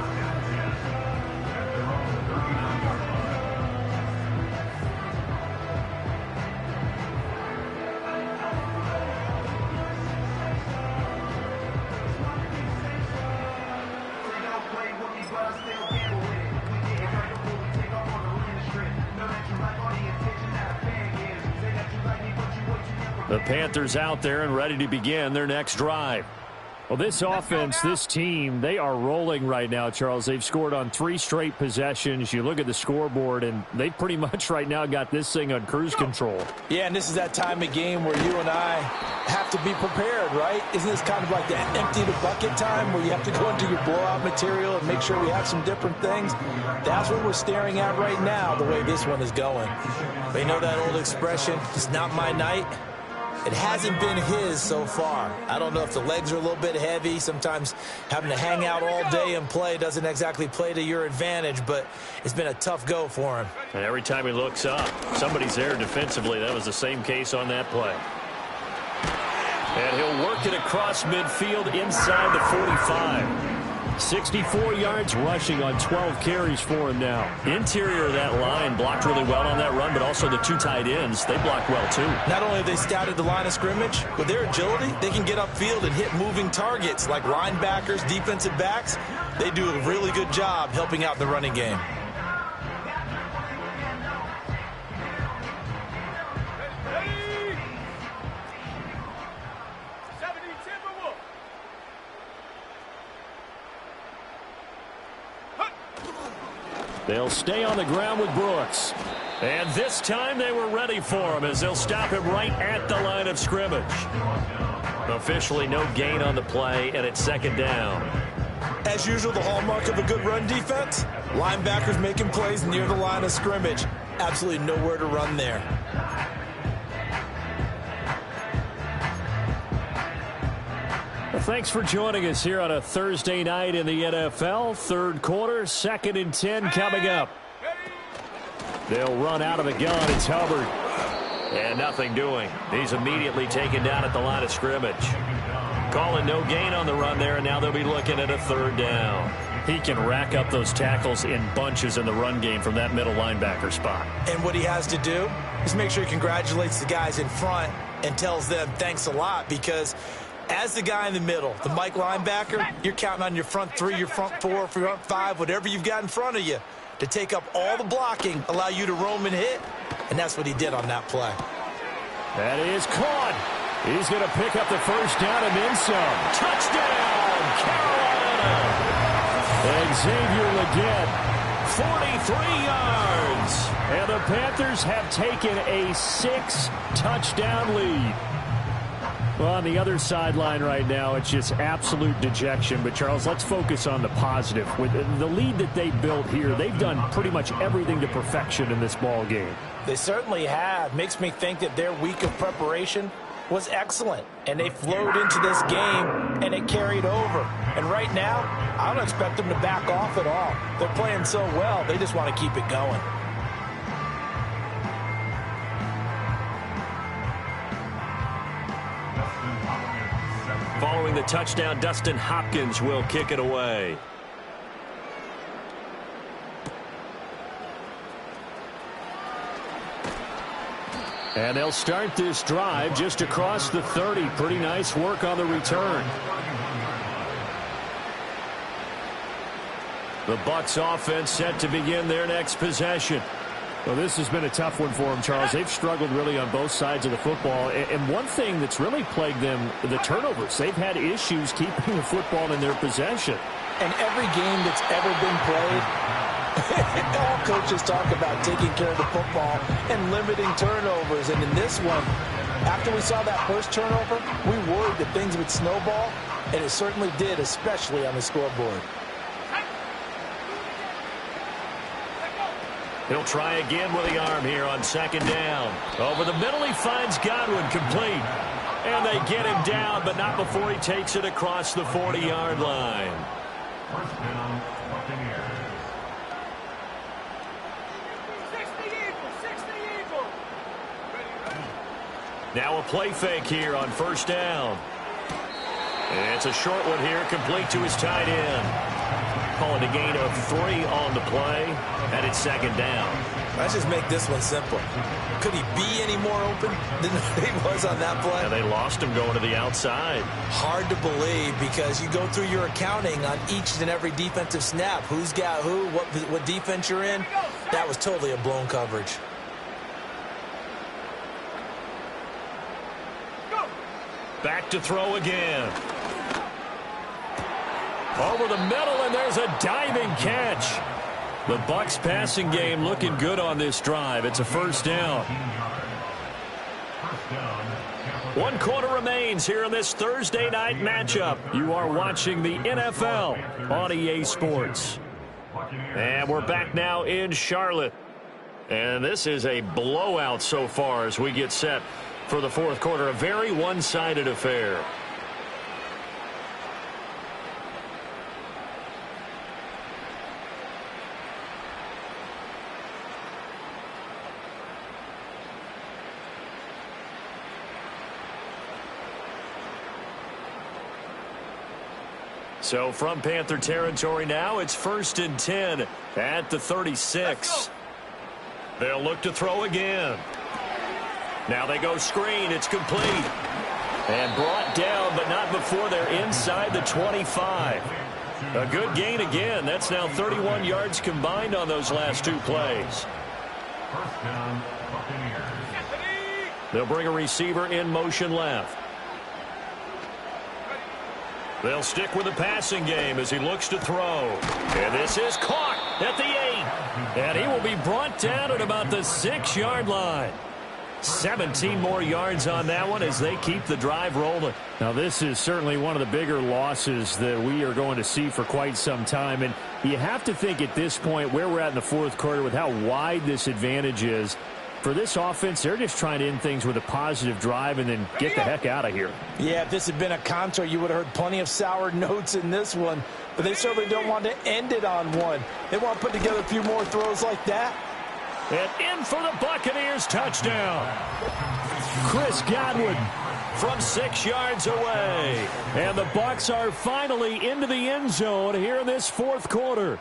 The Panthers out there and ready to begin their next drive. Well, this offense, this team, they are rolling right now, Charles. They've scored on 3 straight possessions. You look at the scoreboard, and they pretty much right now got this thing on cruise control. Yeah, and this is that time of game where you and I have to be prepared, right? Isn't this kind of like that empty the bucket time where you have to go into your blowout material and make sure we have some different things? That's what we're staring at right now, the way this one is going. But you know that old expression, it's not my night? It hasn't been his so far. I don't know if the legs are a little bit heavy. Sometimes having to hang out all day and play doesn't exactly play to your advantage, but it's been a tough go for him. And every time he looks up, somebody's there defensively. That was the same case on that play. And he'll work it across midfield inside the 45. 64 yards rushing on 12 carries for him now. Interior of that line blocked really well on that run, but also the two tight ends, they blocked well too. Not only have they scouted the line of scrimmage, with their agility, they can get upfield and hit moving targets like linebackers, defensive backs. They do a really good job helping out the running game. They'll stay on the ground with Brooks. And this time they were ready for him as they'll stop him right at the line of scrimmage. Officially no gain on the play, and it's second down. As usual, the hallmark of a good run defense, linebackers making plays near the line of scrimmage. Absolutely nowhere to run there. Well, thanks for joining us here on a Thursday night in the NFL. Third quarter, 2nd and 10 coming up. They'll run out of the gun. It's Hubbard. And nothing doing. He's immediately taken down at the line of scrimmage. Calling no gain on the run there, and now they'll be looking at a third down. He can rack up those tackles in bunches in the run game from that middle linebacker spot. And what he has to do is make sure he congratulates the guys in front and tells them thanks a lot, because as the guy in the middle, the Mike linebacker, you're counting on your front three, your front four, front five, whatever you've got in front of you to take up all the blocking, allow you to roam and hit, and that's what he did on that play. That is caught. He's going to pick up the first down and then some. Touchdown, Carolina! Xavier Legette, 43 yards. And the Panthers have taken a 6-touchdown lead. Well, on the other sideline right now, it's just absolute dejection. But, Charles, let's focus on the positive. With the lead that they built here, they've done pretty much everything to perfection in this ball game. They certainly have. Makes me think that their week of preparation was excellent. And they flowed into this game, and it carried over. And right now, I don't expect them to back off at all. They're playing so well, they just want to keep it going. Following the touchdown, Dustin Hopkins will kick it away. And they'll start this drive just across the 30. Pretty nice work on the return. The Bucs offense set to begin their next possession. Well, this has been a tough one for them, Charles. They've struggled really on both sides of the football. And one thing that's really plagued them, the turnovers. They've had issues keeping the football in their possession. And every game that's ever been played, all coaches talk about taking care of the football and limiting turnovers. And in this one, after we saw that first turnover, we worried that things would snowball, and it certainly did, especially on the scoreboard. He'll try again with the arm here on second down. Over the middle, he finds Godwin, complete. And they get him down, but not before he takes it across the 40-yard line. First down, Buccaneers. 60 Eagle. Now a play fake here on first down. And it's a short one here, complete to his tight end. Call it a gain of 3 on the play, and it's second down. Let's just make this one simple. Could he be any more open than he was on that play? And they lost him going to the outside. Hard to believe, because you go through your accounting on each and every defensive snap. Who's got who, what defense you're in. That was totally a blown coverage. Back to throw again. Over the middle, and there's a diving catch. The Bucs passing game looking good on this drive. It's a first down. 1 quarter remains here in this Thursday night matchup. You are watching the NFL on EA Sports. And we're back now in Charlotte. And this is a blowout so far as we get set for the fourth quarter. A very one-sided affair. So from Panther territory now, it's 1st and 10 at the 36. They'll look to throw again. Now they go screen. It's complete. And brought down, but not before they're inside the 25. A good gain again. That's now 31 yards combined on those last 2 plays. They'll bring a receiver in motion left. They'll stick with the passing game as he looks to throw. And this is caught at the 8. And he will be brought down at about the 6-yard line. 17 more yards on that one as they keep the drive rolling. Now, this is certainly one of the bigger losses that we are going to see for quite some time. And you have to think at this point where we're at in the fourth quarter with how wide this advantage is. For this offense, they're just trying to end things with a positive drive and then get the heck out of here. Yeah, if this had been a concert, you would have heard plenty of sour notes in this one. But they certainly don't want to end it on one. They want to put together a few more throws like that. And in for the Buccaneers touchdown. Chris Godwin from 6 yards away. And the Bucs are finally into the end zone here in this fourth quarter.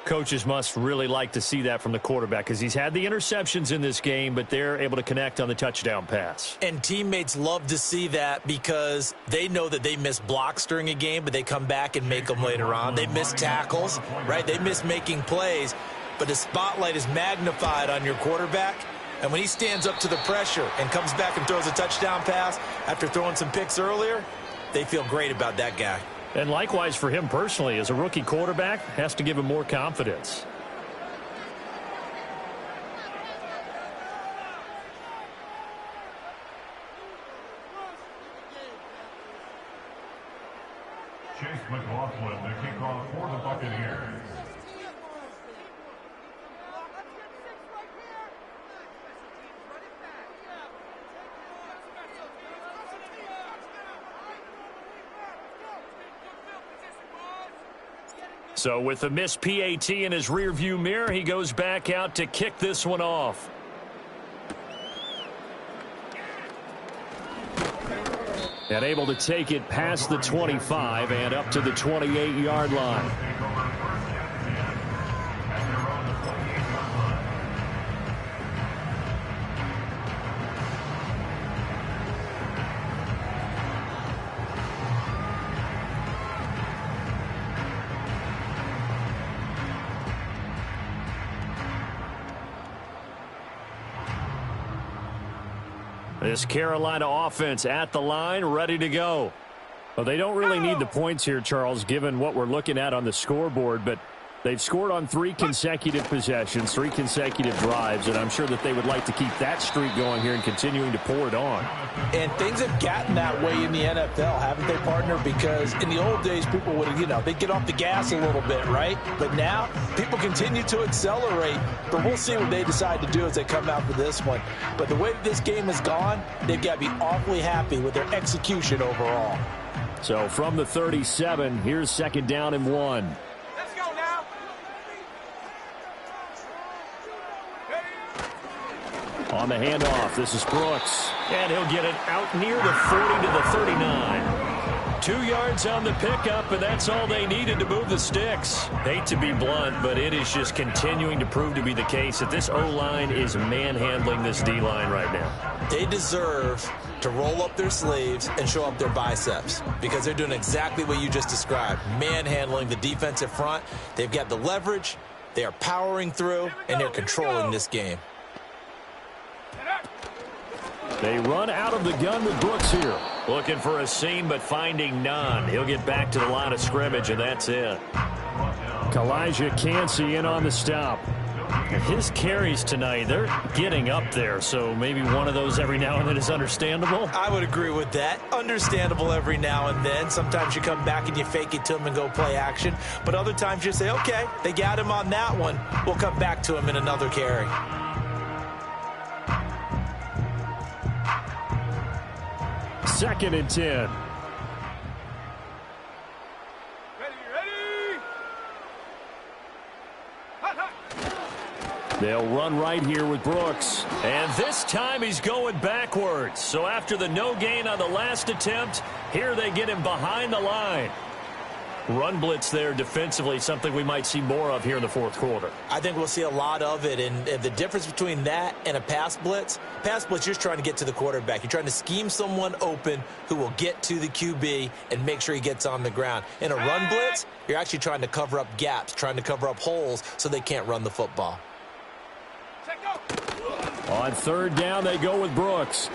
Coaches must really like to see that from the quarterback because he's had the interceptions in this game, but they're able to connect on the touchdown pass. And teammates love to see that because they know that they miss blocks during a game, but they come back and make them later on. They miss tackles, right? They miss making plays, but the spotlight is magnified on your quarterback. And when he stands up to the pressure and comes back and throws a touchdown pass after throwing some picks earlier, they feel great about that guy. And likewise for him personally, as a rookie quarterback, has to give him more confidence. Chase McLaughlin, the kickoff for the Buccaneers. So with the missed PAT in his rearview mirror, he goes back out to kick this one off. And able to take it past the 25 and up to the 28-yard line. This Carolina offense at the line, ready to go. Well, they don't really need the points here, Charles, given what we're looking at on the scoreboard, but they've scored on 3 consecutive possessions, 3 consecutive drives, and I'm sure that they would like to keep that streak going here and continuing to pour it on. And things have gotten that way in the NFL, haven't they, partner? Because in the old days, people would, they'd get off the gas a little bit, right? But now, people continue to accelerate, but we'll see what they decide to do as they come out for this one. But the way this game has gone, they've got to be awfully happy with their execution overall. So from the 37, here's 2nd down and 1. On the handoff, this is Brooks. And he'll get it out near the 40 to the 39. 2 yards on the pickup, and that's all they needed to move the sticks. Hate to be blunt, but it is just continuing to prove to be the case that this O-line is manhandling this D-line right now. They deserve to roll up their sleeves and show up their biceps because they're doing exactly what you just described, manhandling the defensive front. They've got the leverage, they are powering through, and they're controlling this game. They run out of the gun with Brooks here. Looking for a seam, but finding none. He'll get back to the line of scrimmage, and that's it. Kalijah Cansey in on the stop. His carries tonight, they're getting up there, so maybe one of those every now and then is understandable. I would agree with that. Understandable every now and then. Sometimes you come back and you fake it to him and go play action. But other times you say, okay, they got him on that one. We'll come back to him in another carry. 2nd and 10. They'll run right here with Brooks. And this time he's going backwards. So after the no gain on the last attempt, here they get him behind the line. Run blitz there defensively, something we might see more of here in the fourth quarter. I think we'll see a lot of it, and the difference between that and a pass blitz, you're just trying to get to the quarterback. You're trying to scheme someone open who will get to the QB and make sure he gets on the ground. In a run blitz, you're actually trying to cover up gaps, trying to cover up holes so they can't run the football. On 3rd down, they go with Brooks.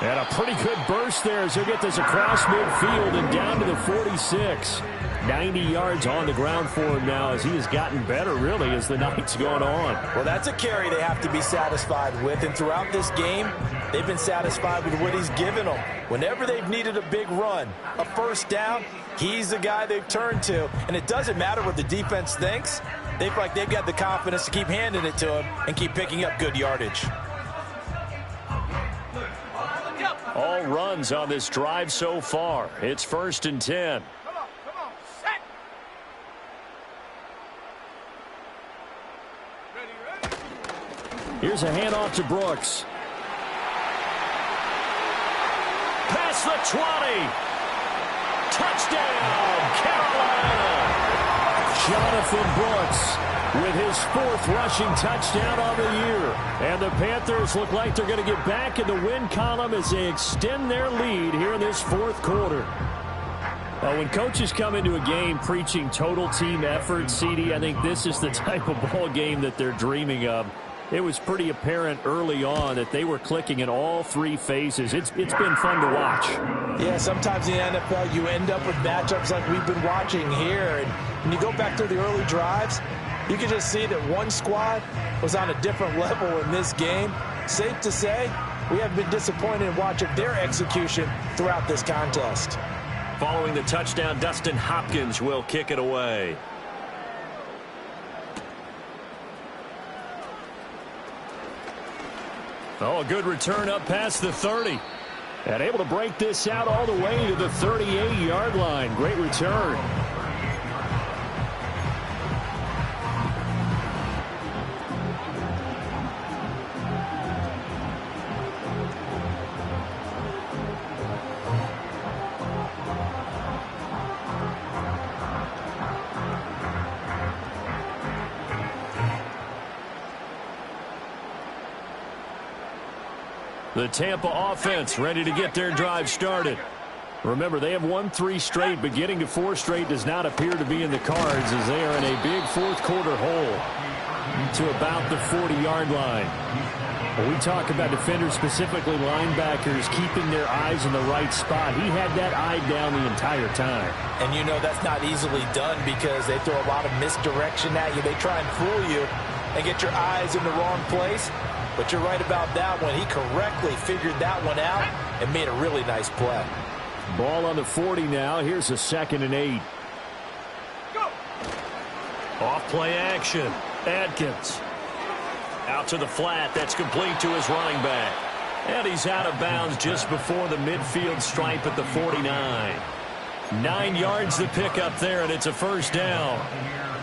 And a pretty good burst there as he'll get this across midfield and down to the 46. 90 yards on the ground for him now as he has gotten better, really, as the night's gone on. Well, that's a carry they have to be satisfied with. And throughout this game, they've been satisfied with what he's given them. Whenever they've needed a big run, a first down, he's the guy they've turned to. And it doesn't matter what the defense thinks. They feel like they've got the confidence to keep handing it to him and keep picking up good yardage. All runs on this drive so far. It's 1st and 10. Come on, set. Ready. Here's a handoff to Brooks. Past the 20. Touchdown, Carolina. Jonathan Brooks with his 4th rushing touchdown on the year. And the Panthers look like they're going to get back in the win column as they extend their lead here in this 4th quarter. When coaches come into a game preaching total team effort, CD, I think this is the type of ball game that they're dreaming of. It was pretty apparent early on that they were clicking in all 3 phases. It's been fun to watch. Yeah, sometimes in the NFL you end up with matchups like we've been watching here. And when you go back through the early drives, you can just see that one squad was on a different level in this game. Safe to say, we have been disappointed in watching their execution throughout this contest. Following the touchdown, Dustin Hopkins will kick it away. Oh, a good return up past the 30. And able to break this out all the way to the 38-yard line. Great return. The Tampa offense ready to get their drive started. Remember, they have won 3 straight, but getting to 4 straight does not appear to be in the cards as they are in a big 4th quarter hole to about the 40-yard line. When we talk about defenders, specifically linebackers, keeping their eyes in the right spot, he had that eye down the entire time. And you know that's not easily done because they throw a lot of misdirection at you. They try and fool you and get your eyes in the wrong place. But you're right about that one. He correctly figured that one out and made a really nice play. Ball on the 40 now. Here's a 2nd and 8. Go. Off play action. Adkins. Out to the flat. That's complete to his running back. And he's out of bounds just before the midfield stripe at the 49. 9 yards to pick up there, and it's a first down.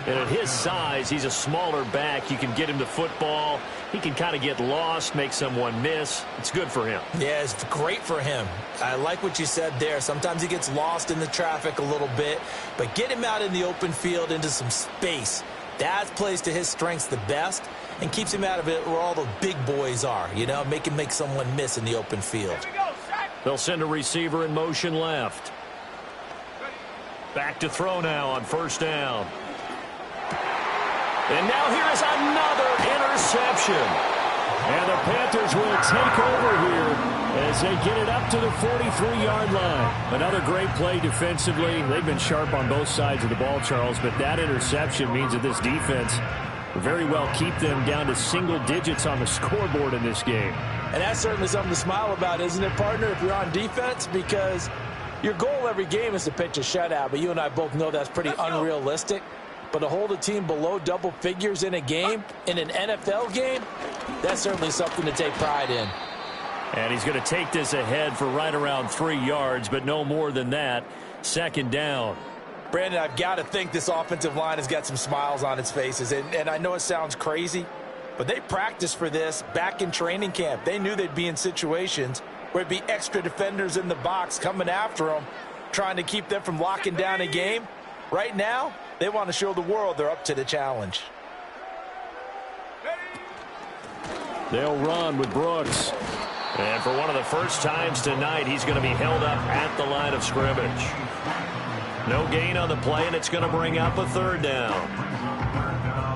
And at his size, he's a smaller back. You can get him the football. He can kind of get lost, make someone miss. It's good for him. Yeah, it's great for him. I like what you said there. Sometimes he gets lost in the traffic a little bit, but get him out in the open field into some space. That plays to his strengths the best and keeps him out of it where all the big boys are, you know, make someone miss in the open field. They'll send a receiver in motion left. Back to throw now on first down. And now here is another interception. And the Panthers will take over here as they get it up to the 43-yard line. Another great play defensively. They've been sharp on both sides of the ball, Charles, but that interception means that this defense will very well keep them down to single digits on the scoreboard in this game. And that's certainly something to smile about, isn't it, partner, if you're on defense? Because your goal every game is to pitch a shutout, but you and I both know that's pretty unrealistic. But to hold a team below double figures in a game, in an NFL game, that's certainly something to take pride in. And he's going to take this ahead for right around 3 yards, but no more than that. Second down. Brandon, I've got to think this offensive line has got some smiles on its faces. And I know it sounds crazy, but they practiced for this back in training camp. They knew they'd be in situations where there'd be extra defenders in the box coming after them, trying to keep them from locking down a game. Right now, they want to show the world they're up to the challenge. They'll run with Brooks. And for one of the first times tonight, he's going to be held up at the line of scrimmage. No gain on the play, and it's going to bring up a third down.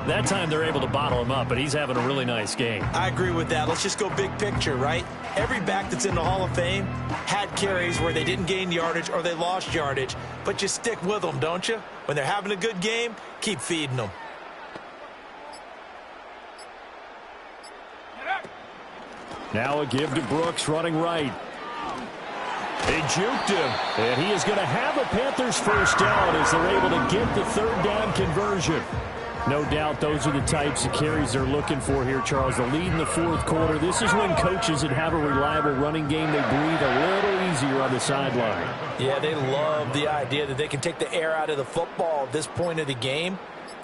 That time they're able to bottle him up, but he's having a really nice game. I agree with that. Let's just go big picture, right? Every back that's in the Hall of Fame had carries where they didn't gain yardage or they lost yardage, but you stick with them, don't you? When they're having a good game, keep feeding them. Now a give to Brooks running right. They juked him, and he is going to have a Panthers first down as they're able to get the third down conversion. No doubt those are the types of carries they're looking for here, Charles. The lead in the fourth quarter. This is when coaches that have a reliable running game, they breathe a little easier on the sideline. Yeah, they love the idea that they can take the air out of the football at this point of the game.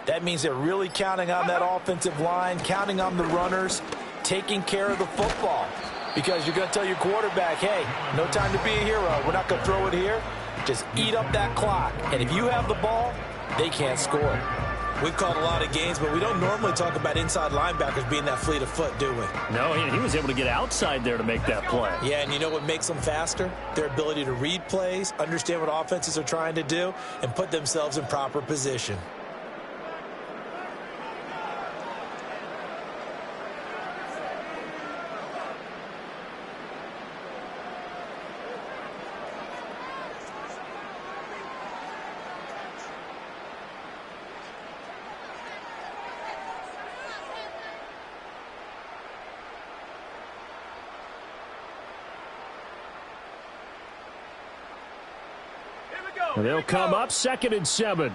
That means they're really counting on that offensive line, counting on the runners, taking care of the football. Because you're going to tell your quarterback, hey, no time to be a hero. We're not going to throw it here. Just eat up that clock. And if you have the ball, they can't score. We've called a lot of games, but we don't normally talk about inside linebackers being that fleet of foot, do we? No, he was able to get outside there to make that play. Yeah, and you know what makes them faster? Their ability to read plays, understand what offenses are trying to do, and put themselves in proper position. They'll come up 2nd and 7.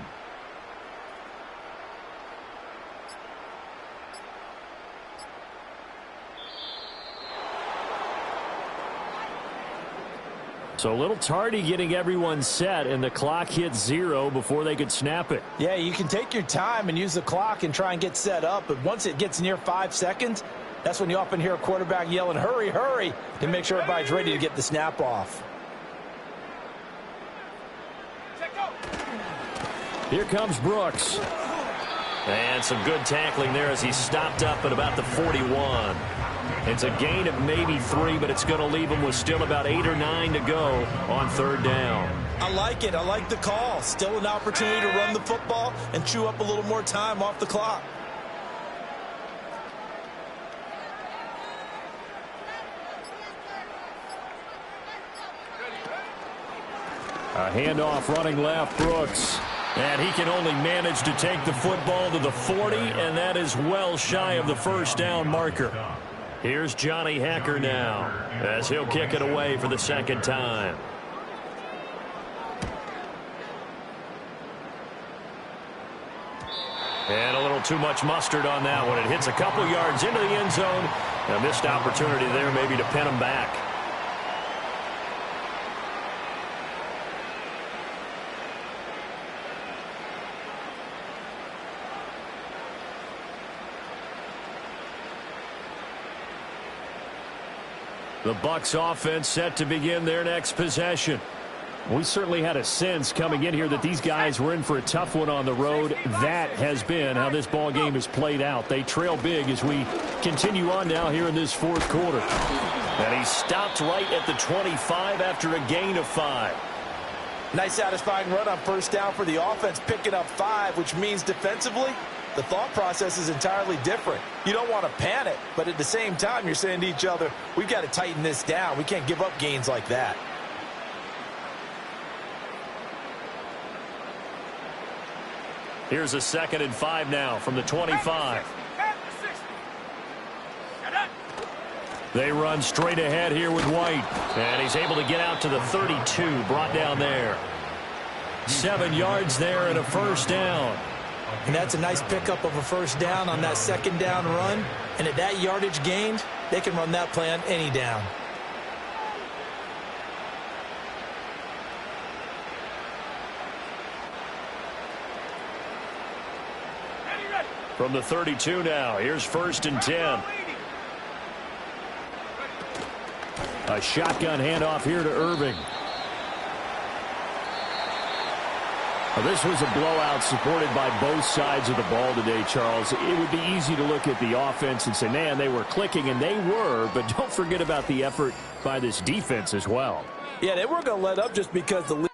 So a little tardy getting everyone set, and the clock hit 0 before they could snap it. Yeah, you can take your time and use the clock and try and get set up, but once it gets near 5 seconds, that's when you often hear a quarterback yelling, hurry, hurry, to make sure everybody's ready to get the snap off. Here comes Brooks. And some good tackling there as he stopped up at about the 41. It's a gain of maybe 3, but it's going to leave him with still about 8 or 9 to go on third down. I like it. I like the call. Still an opportunity to run the football and chew up a little more time off the clock. A handoff running left, Brooks. And he can only manage to take the football to the 40, and that is well shy of the first down marker. Here's Johnny Hacker now as he'll kick it away for the second time. And a little too much mustard on that one. It hits a couple yards into the end zone. A missed opportunity there maybe to pin him back. The Bucs offense set to begin their next possession. We certainly had a sense coming in here that these guys were in for a tough one on the road. That has been how this ball game has played out. They trail big as we continue on now here in this fourth quarter. And he stopped right at the 25 after a gain of 5. Nice satisfying run on first down for the offense, picking up 5, which means defensively, the thought process is entirely different. You don't want to panic, but at the same time, you're saying to each other, we've got to tighten this down. We can't give up gains like that. Here's a 2nd and 5 now from the 25. They run straight ahead here with White. And he's able to get out to the 32, brought down there. 7 yards there and a first down. And that's a nice pickup of a first down on that second down run. And at that yardage gained, they can run that play on any down. From the 32 now, here's 1st and 10. A shotgun handoff here to Irving. Well, this was a blowout supported by both sides of the ball today, Charles. It would be easy to look at the offense and say, man, they were clicking, and they were, but don't forget about the effort by this defense as well. Yeah, they weren't going to let up just because the lead